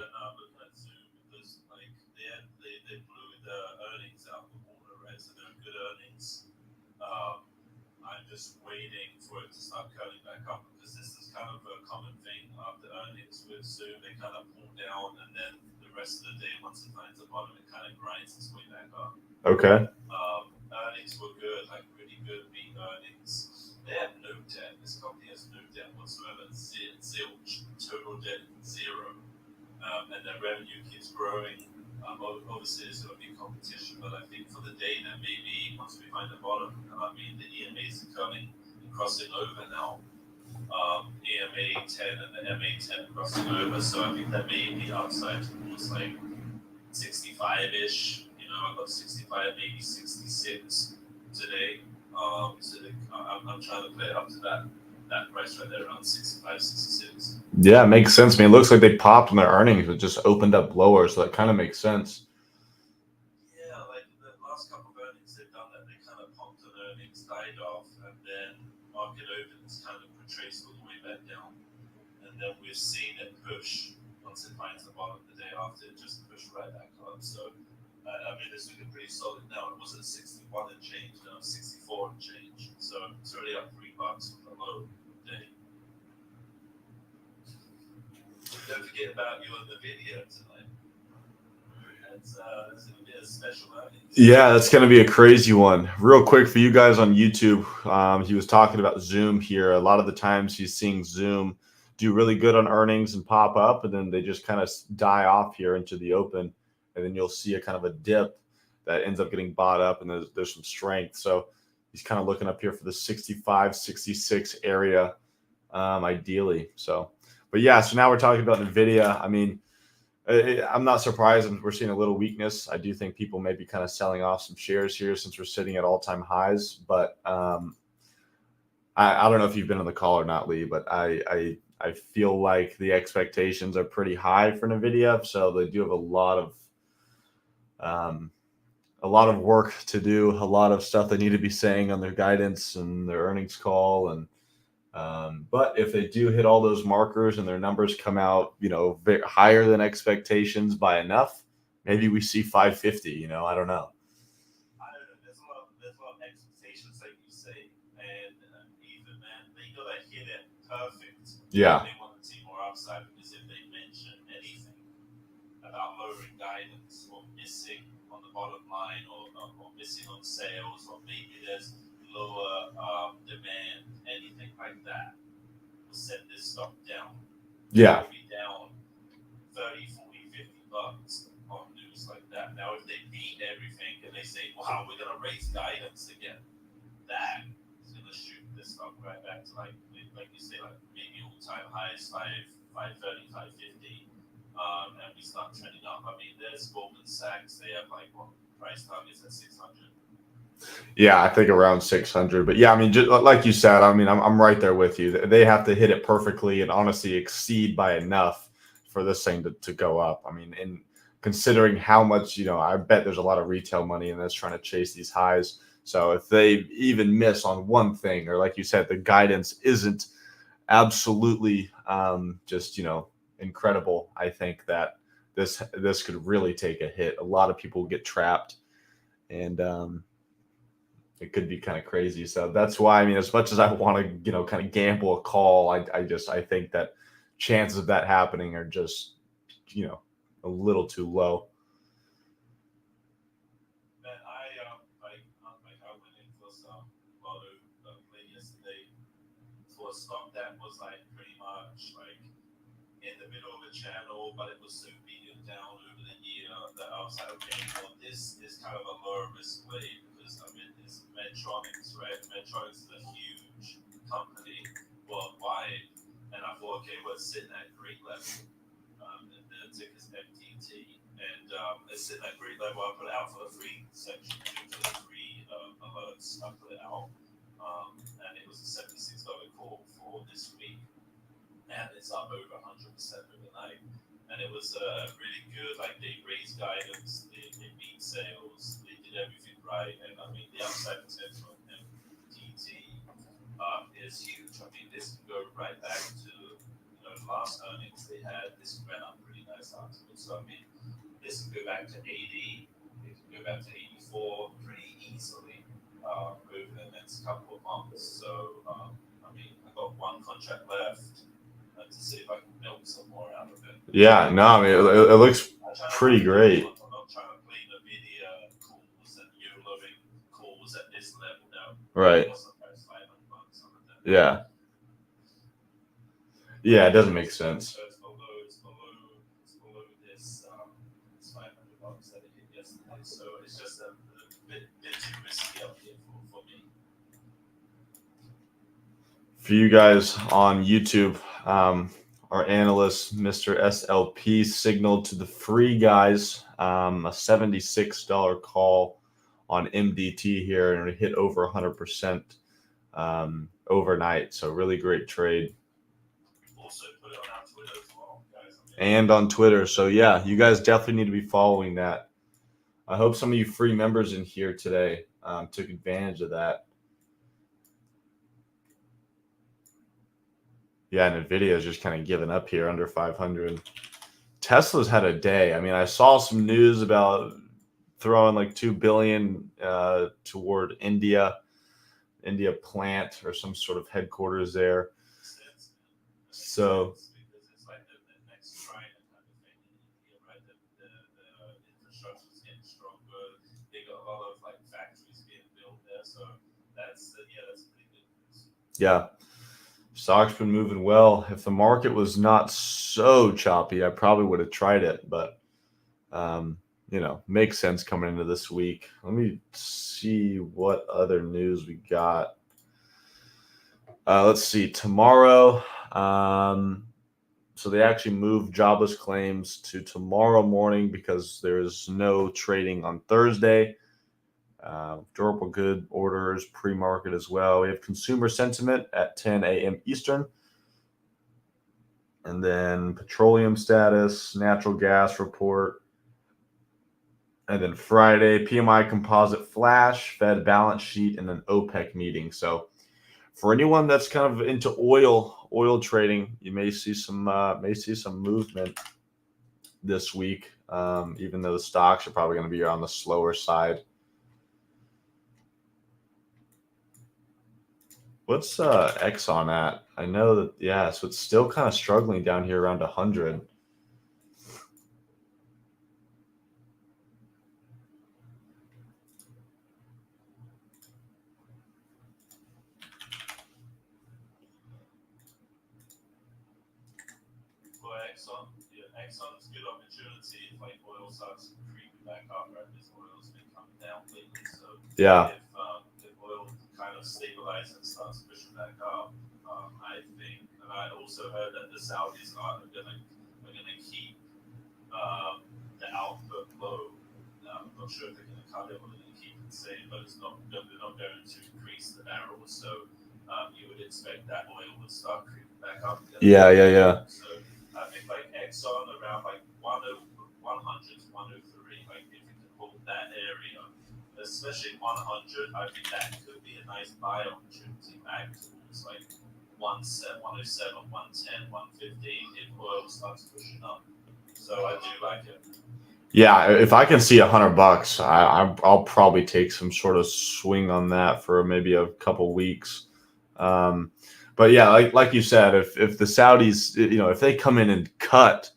I'm just waiting for it to start cutting back up because this is kind of a common thing after earnings with Zoom. They kind of pull down and then the rest of the day, once it finds the bottom, it kind of grinds its way back up. Okay. Earnings were good, like really good beat earnings. They have no debt. This company has no debt whatsoever. Zilch, total debt zero. And their revenue keeps growing. Obviously, there's going to be competition, but I think for the day that maybe once we find the bottom, I mean, the EMAs are coming and crossing over now. EMA 10 and the MA 10 crossing over, so I think that may be upside towards like 65-ish. You know, I got 65, maybe 66 today. So I'm trying to play it up to that price right there, around 65, 66. Yeah, it makes sense. I mean, it looks like they popped in their earnings, but just opened up lower, so that kind of makes sense. Yeah, like the last couple of earnings they've done that, they kind of pumped on earnings, died off, and then market opens kind of retraced all the way back down. And then we've seen it push once it finds the bottom the day after, it just pushed right back up. So, I mean, it's looking pretty solid now. It was at 61 and change, now 64 and change. So it's already up $3 from the low day. Don't forget about you and the video tonight. It's going to be a special earnings. Yeah, that's going to be a crazy one. Real quick for you guys on YouTube, he was talking about Zoom here. A lot of the times he's seeing Zoom do really good on earnings and pop up, and then they just kind of die off here into the open, and then you'll see a kind of a dip that ends up getting bought up, and there's some strength. So he's kind of looking up here for the 65, 66 area, ideally. So, but yeah, so now we're talking about NVIDIA. I mean, I'm not surprised we're seeing a little weakness. I do think people may be kind of selling off some shares here since we're sitting at all-time highs. But I don't know if you've been on the call or not, Lee, but I feel like the expectations are pretty high for NVIDIA. So they do have a lot of work to do, a lot of stuff they need to be saying on their guidance and their earnings call. And but if they do hit all those markers and their numbers come out, higher than expectations by enough, maybe we see 550. I don't know. I don't know. There's a lot of expectations, like you say, and even man, they gotta hit it perfect. Yeah. They want to see more upside because if they mention anything about lowering guidance or missing on the bottom line or missing on sales or maybe there's lower demand, anything like that will send this stock down. Yeah. It will be down 30, 40, 50 bucks on news like that. Now, if they beat everything and they say, wow, we're going to raise guidance again, that is going to shoot this stock right back to like you say, like maybe all-time highs, 530, 550. And we start trending up. I mean, there's Goldman Sachs, they have like what price targets at 600. Yeah, I think around 600. But yeah, I mean, just like you said, I mean, I'm right there with you. They have to hit it perfectly and honestly exceed by enough for this thing to go up. I mean, and considering how much, I bet there's a lot of retail money in this trying to chase these highs. So if they even miss on one thing, or like you said, the guidance isn't absolutely just, incredible, I think that this could really take a hit. A lot of people get trapped, and it could be kind of crazy. So that's why, I mean, as much as I want to, kind of gamble a call, I think that chances of that happening are just, a little too low. Man, I went in for some lotto play yesterday for a stock that was like pretty much like in the middle of a channel, but it was so beaten down over the year that I was like, okay, well, this is kind of a lower risk play because I mean, it's Medtronics, right? Medtronics is a huge company worldwide, and I thought, okay, well, it's sitting at great level. And the ticker's FTT, and it's sitting at great level. I put it out for the free section, for the free alerts. I put it out. and it was a $76 call for this week, and it's up over 100% overnight. And it was really good. Like they raised guidance, they beat sales, they did everything right. And I mean, the upside potential of MDT is huge. I mean, this can go right back to last earnings they had. This ran up pretty nice afterwards. So I mean, this can go back to 80, it can go back to 84 pretty easily over the next couple of months. So I mean, I got one contract left to see if I can milk some more out of it. Yeah, no, I mean it looks pretty great. I'm not trying to play NVIDIA calls and YOLOing calls at this level now. Right. What's the price? $500 on the Yeah. Yeah, it doesn't make sense. So it's below this $500 that it hit yesterday. So it's just a bit too risky up here for me. For you guys on YouTube, our analyst, Mr. SLP, signaled to the free guys a $76 call on MDT here, and it hit over 100% overnight. So really great trade. Also put it on our Twitter as well, guys. And on Twitter. So yeah, you guys definitely need to be following that. I hope some of you free members in here today took advantage of that. Yeah, NVIDIA is just kind of giving up here under 500. Tesla's had a day. I mean, I saw some news about throwing like $2 billion toward India plant or some sort of headquarters there. So because it's like the next China kind of thing in India, right? The infrastructure is getting stronger. They got a lot of like factories being built there, so that's pretty good news. yeah. Stock's been moving well. If the market was not so choppy, I probably would have tried it, but makes sense coming into this week. Let me see what other news we got. Let's see. Tomorrow, so they actually moved jobless claims to tomorrow morning because there's no trading on Thursday. Durable good orders, pre-market as well. We have consumer sentiment at 10 a.m. Eastern. And then petroleum status, natural gas report. And then Friday, PMI composite flash, Fed balance sheet, and an OPEC meeting. So for anyone that's kind of into oil trading, you may see some movement this week, even though the stocks are probably going to be on the slower side. What's Exxon at? I know that, yeah, so it's still kind of struggling down here around 100. For Exxon is a good opportunity if like oil starts creeping back up, right? Because oil's been coming down lately. So Yeah. if oil kind of stabilizes and starts pushing back up, I think, and I also heard that the Saudis are gonna keep the output low. I'm not sure if they're gonna cut it or they're gonna keep it the same, but they're not going to increase the barrels. So you would expect that oil would start creeping back up again. Yeah. So I think like Exxon around like 100 to 103, like if you can hold that area, especially 100, I think that could be a nice buy opportunity back towards like 107, 110, 115 if oil starts pushing up. So I do like it. Yeah, if I can see $100, I'll probably take some sort of swing on that for maybe a couple weeks. But yeah, like you said, if the Saudis, if they come in and cut,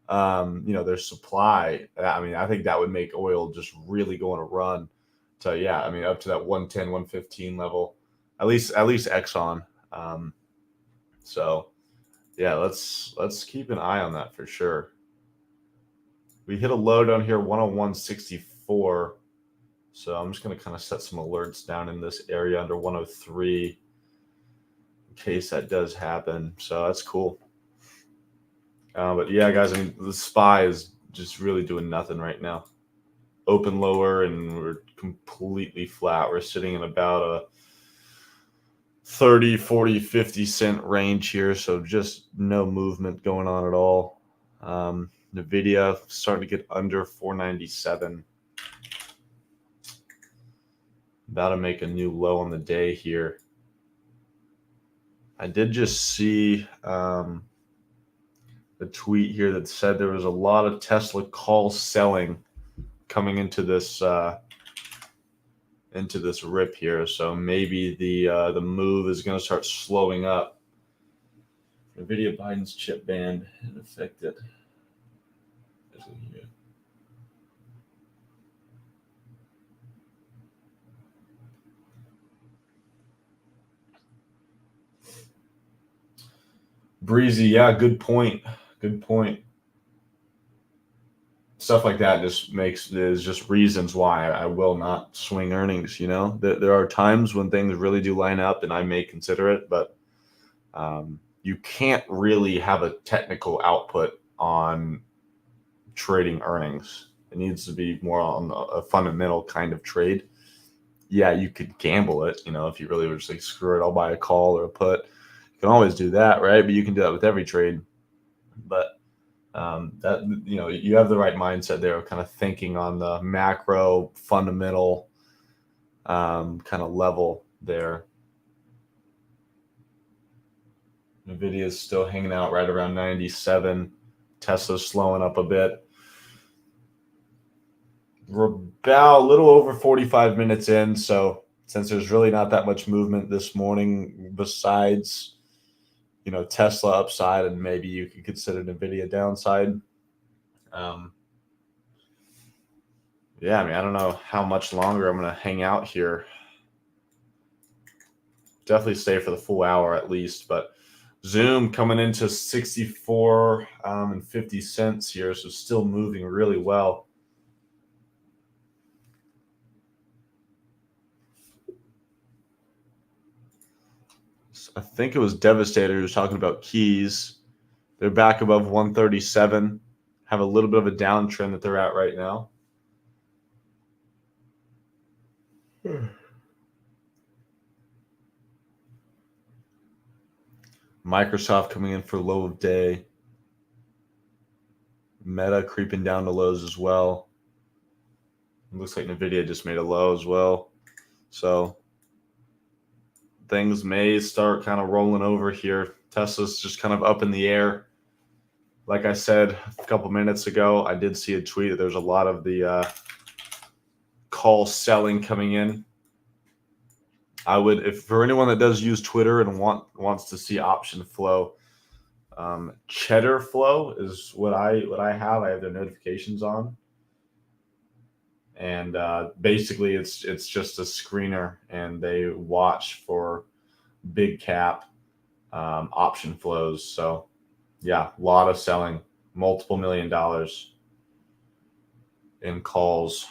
their supply, I mean, I think that would make oil just really go on a run. So yeah, I mean, up to that 110, 115 level, at least Exxon. So yeah, let's keep an eye on that for sure. We hit a low down here, 101.64. So I'm just going to kind of set some alerts down in this area under 103 in case that does happen. So that's cool. But yeah, guys, I mean, the SPY is just really doing nothing right now. Open lower and we're completely flat. We're sitting in about 30, 40, 50 cent range here. So just no movement going on at all. NVIDIA starting to get under 497. About to make a new low on the day here. I did just see a tweet here that said there was a lot of Tesla call selling coming into this rip here. So maybe the move is going to start slowing up. NVIDIA Biden's chip ban and affected. Breezy, yeah, good point. Good point. Stuff like that is just reasons why I will not swing earnings. You know, there are times when things really do line up, and I may consider it, but you can't really have a technical output on trading earnings. It needs to be more on a fundamental kind of trade. Yeah, you could gamble it. You know, if you really were just like, screw it, I'll buy a call or a put. You can always do that, right? But you can do that with every trade. But that, you know, you have the right mindset there of kind of thinking on the macro fundamental kind of level there. NVIDIA is still hanging out right around 97. Tesla's slowing up a bit. We're about a little over 45 minutes in, so since there's really not that much movement this morning besides, you know, Tesla upside and maybe you could consider NVIDIA downside. Yeah, I mean, I don't know how much longer I'm going to hang out here. Definitely stay for the full hour at least, but Zoom coming into 64 and 50 cents here, so still moving really well. I think it was Devastator who was talking about keys. They're back above 137. Have a little bit of a downtrend that they're at right now. Microsoft coming in for low of day. Meta creeping down to lows as well. It looks like NVIDIA just made a low as well. So things may start kind of rolling over here. Tesla's just kind of up in the air. Like I said a couple minutes ago, I did see a tweet that there's a lot of the call selling coming in. I would, if for anyone that does use Twitter and wants to see option flow, Cheddar Flow is what I have. I have their notifications on, and basically it's just a screener, and they watch for big cap option flows. So yeah, a lot of selling, multiple $1 million in calls.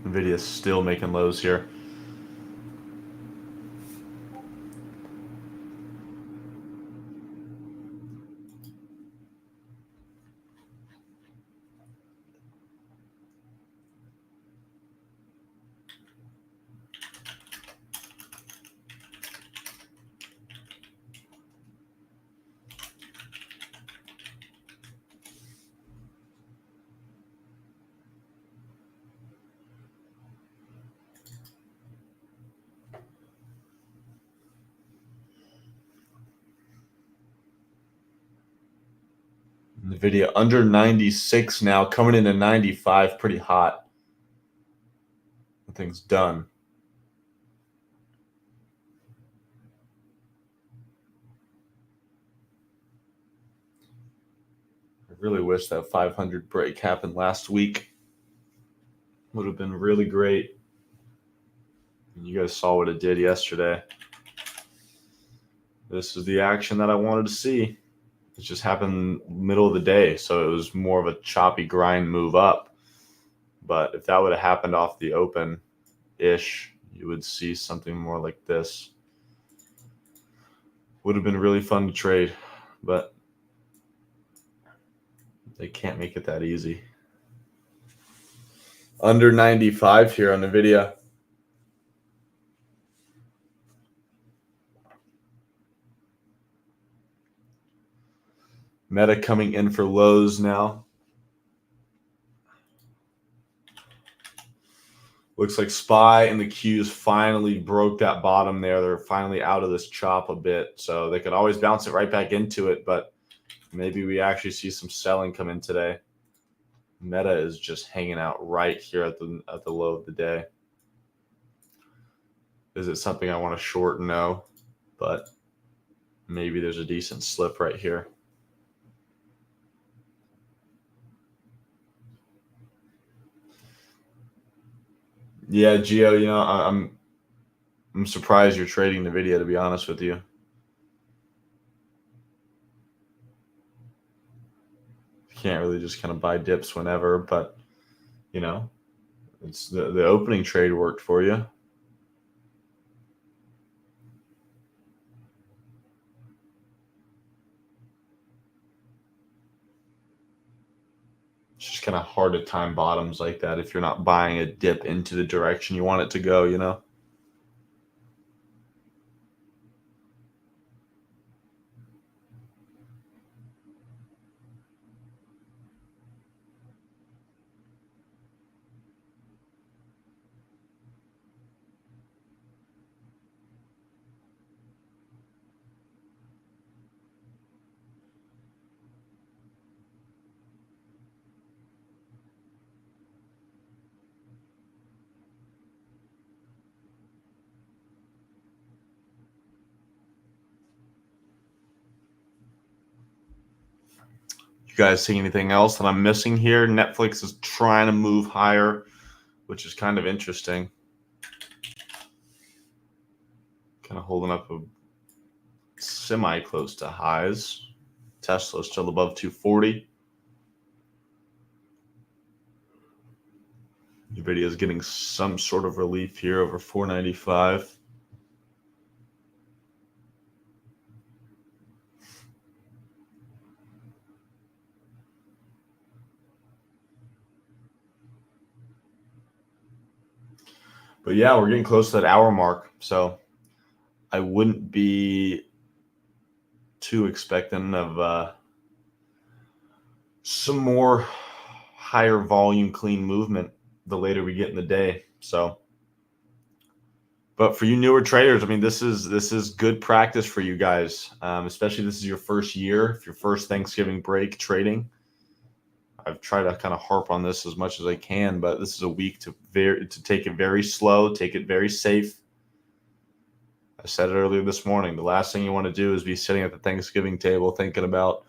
NVIDIA is still making lows here. NVIDIA under 96 now, coming into 95, pretty hot. The thing's done. I really wish that 500 break happened last week. Would have been really great. You guys saw what it did yesterday. This is the action that I wanted to see. It just happened middle of the day, so it was more of a choppy grind move up. But if that would have happened off the open ish, you would see something more like this. Would have been really fun to trade, but they can't make it that easy. Under 95 here on the video. Meta coming in for lows now. Looks like SPY and the Qs finally broke that bottom there. They're finally out of this chop a bit. So they could always bounce it right back into it, but maybe we actually see some selling come in today. Meta is just hanging out right here at the low of the day. Is it something I want to short? No, but maybe there's a decent slip right here. Yeah, Gio, you know, I'm surprised you're trading the video, to be honest with you. Can't really just kind of buy dips whenever, but you know, it's the opening trade worked for you. It's just kind of hard to time bottoms like that if you're not buying a dip into the direction you want it to go, you know? You guys see anything else that I'm missing here? Netflix is trying to move higher, which is kind of interesting. Kind of holding up a semi close to highs. Tesla still above 240. NVIDIA is getting some sort of relief here over 495. But yeah, we're getting close to that hour mark. So I wouldn't be too expectant of some more higher volume clean movement the later we get in the day. So, but for you newer traders, I mean, this is good practice for you guys, especially this is your first year, if your first Thanksgiving break trading. I've tried to kind of harp on this as much as I can, but this is a week to take it very slow, take it very safe. I said it earlier this morning. The last thing you want to do is be sitting at the Thanksgiving table thinking about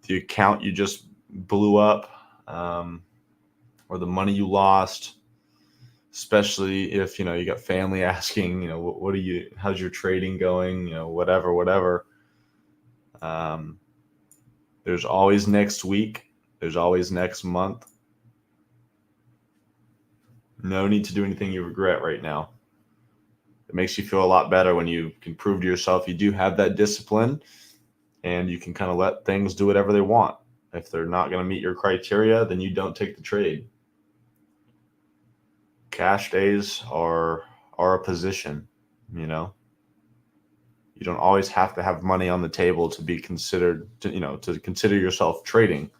the account you just blew up, or the money you lost. Especially if you got family asking, what are you? How's your trading going? Whatever. There's always next week. There's always next month. No need to do anything you regret right now. It makes you feel a lot better when you can prove to yourself you do have that discipline and you can kind of let things do whatever they want. If they're not going to meet your criteria, then you don't take the trade. Cash days are a position, you don't always have to have money on the table to be considered to consider yourself trading.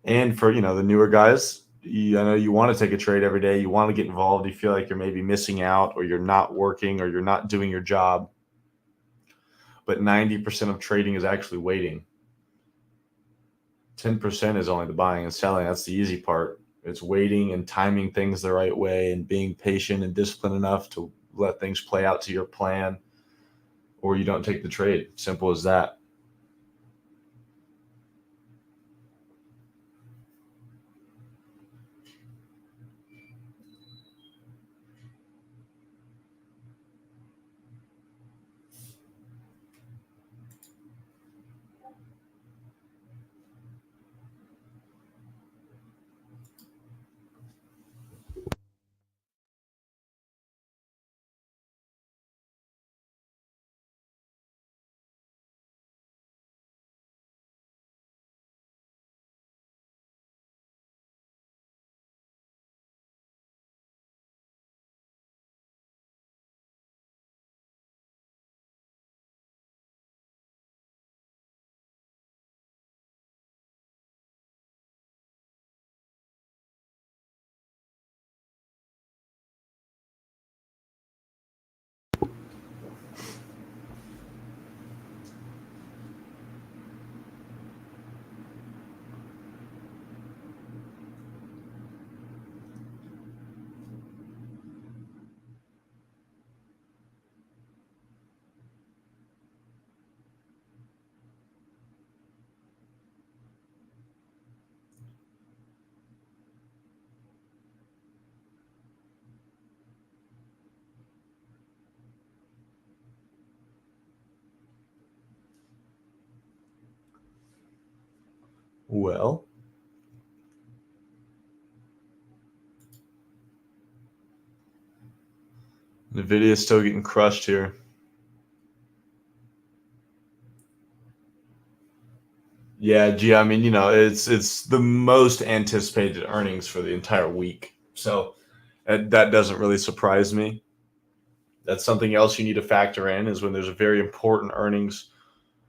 And for the newer guys, I know you want to take a trade every day, you want to get involved, you feel like you're maybe missing out or you're not working or you're not doing your job, but 90% of trading is actually waiting. 10% is only the buying and selling. That's the easy part. It's waiting and timing things the right way and being patient and disciplined enough to let things play out to your plan, or you don't take the trade. Simple as that. Well, Nvidia is still getting crushed here. Yeah, gee, I mean, it's the most anticipated earnings for the entire week. So that doesn't really surprise me. That's something else you need to factor in is when there's a very important earnings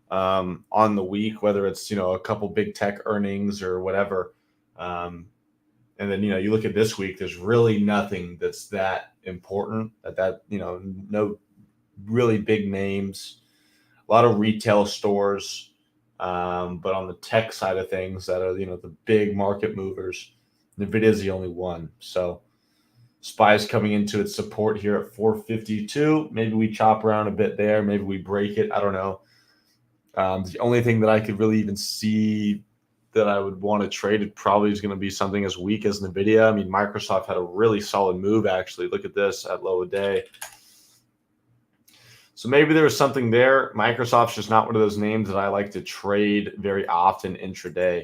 on the week, whether it's a couple big tech earnings or whatever. Um, and then you look at this week. There's really nothing that's that important. No really big names. A lot of retail stores, but on the tech side of things, that are the big market movers. Nvidia is the only one. So SPY's coming into its support here at 452. Maybe we chop around a bit there. Maybe we break it. I don't know. The only thing that I could really even see that I would want to trade it probably is going to be something as weak as Nvidia. I mean, Microsoft had a really solid move, actually. Look at this at low a day. So maybe there was something there. Microsoft's just not one of those names that I like to trade very often intraday,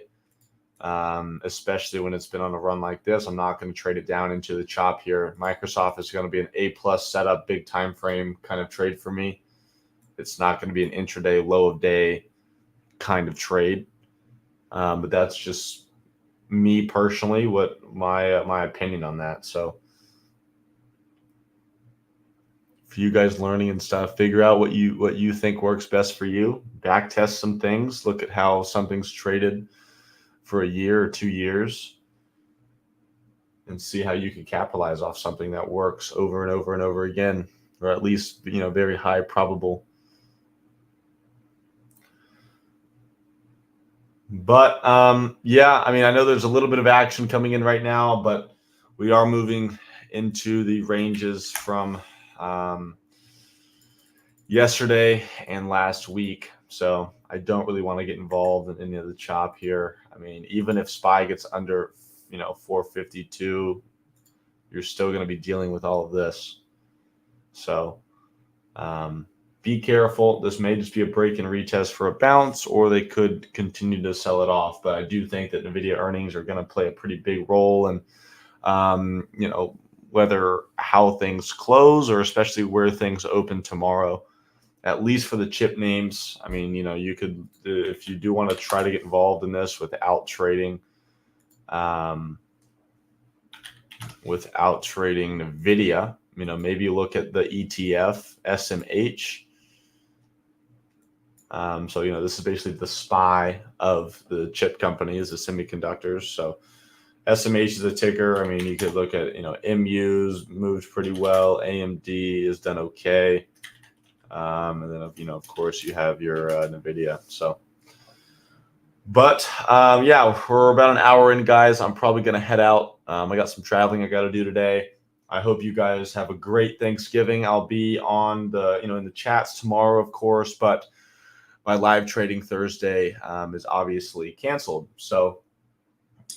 especially when it's been on a run like this. I'm not going to trade it down into the chop here. Microsoft is going to be an A-plus setup, big time frame kind of trade for me. It's not going to be an intraday, low of day kind of trade. But that's just me personally, what my opinion on that. So for you guys learning and stuff, figure out what you think works best for you. Back test some things. Look at how something's traded for a year or 2 years, and see how you can capitalize off something that works over and over and over again, or at least very high probable. But yeah, I mean, I know there's a little bit of action coming in right now, but we are moving into the ranges from yesterday and last week. So I don't really want to get involved in any of the chop here. I mean, even if SPY gets under 452, you're still going to be dealing with all of this. So be careful. This may just be a break and retest for a bounce, or they could continue to sell it off. But I do think that Nvidia earnings are going to play a pretty big role in, whether how things close, or especially where things open tomorrow, at least for the chip names. I mean, you could, if you do want to try to get involved in this without trading Nvidia, maybe look at the ETF SMH. So this is basically the SPY of the chip companies, the semiconductors. So SMH is a ticker. I mean, you could look at MU's moved pretty well. AMD has done okay, and then of course you have your Nvidia. So, but yeah, we're about an hour in, guys. I'm probably gonna head out. I got some traveling I got to do today. I hope you guys have a great Thanksgiving. I'll be on the in the chats tomorrow, of course, but my live trading Thursday is obviously canceled. So,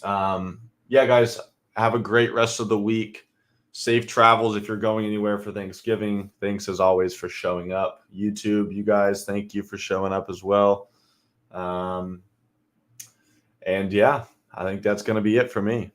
yeah, guys, have a great rest of the week. Safe travels if you're going anywhere for Thanksgiving. Thanks as always for showing up. YouTube, you guys, thank you for showing up as well. And yeah, I think that's going to be it for me.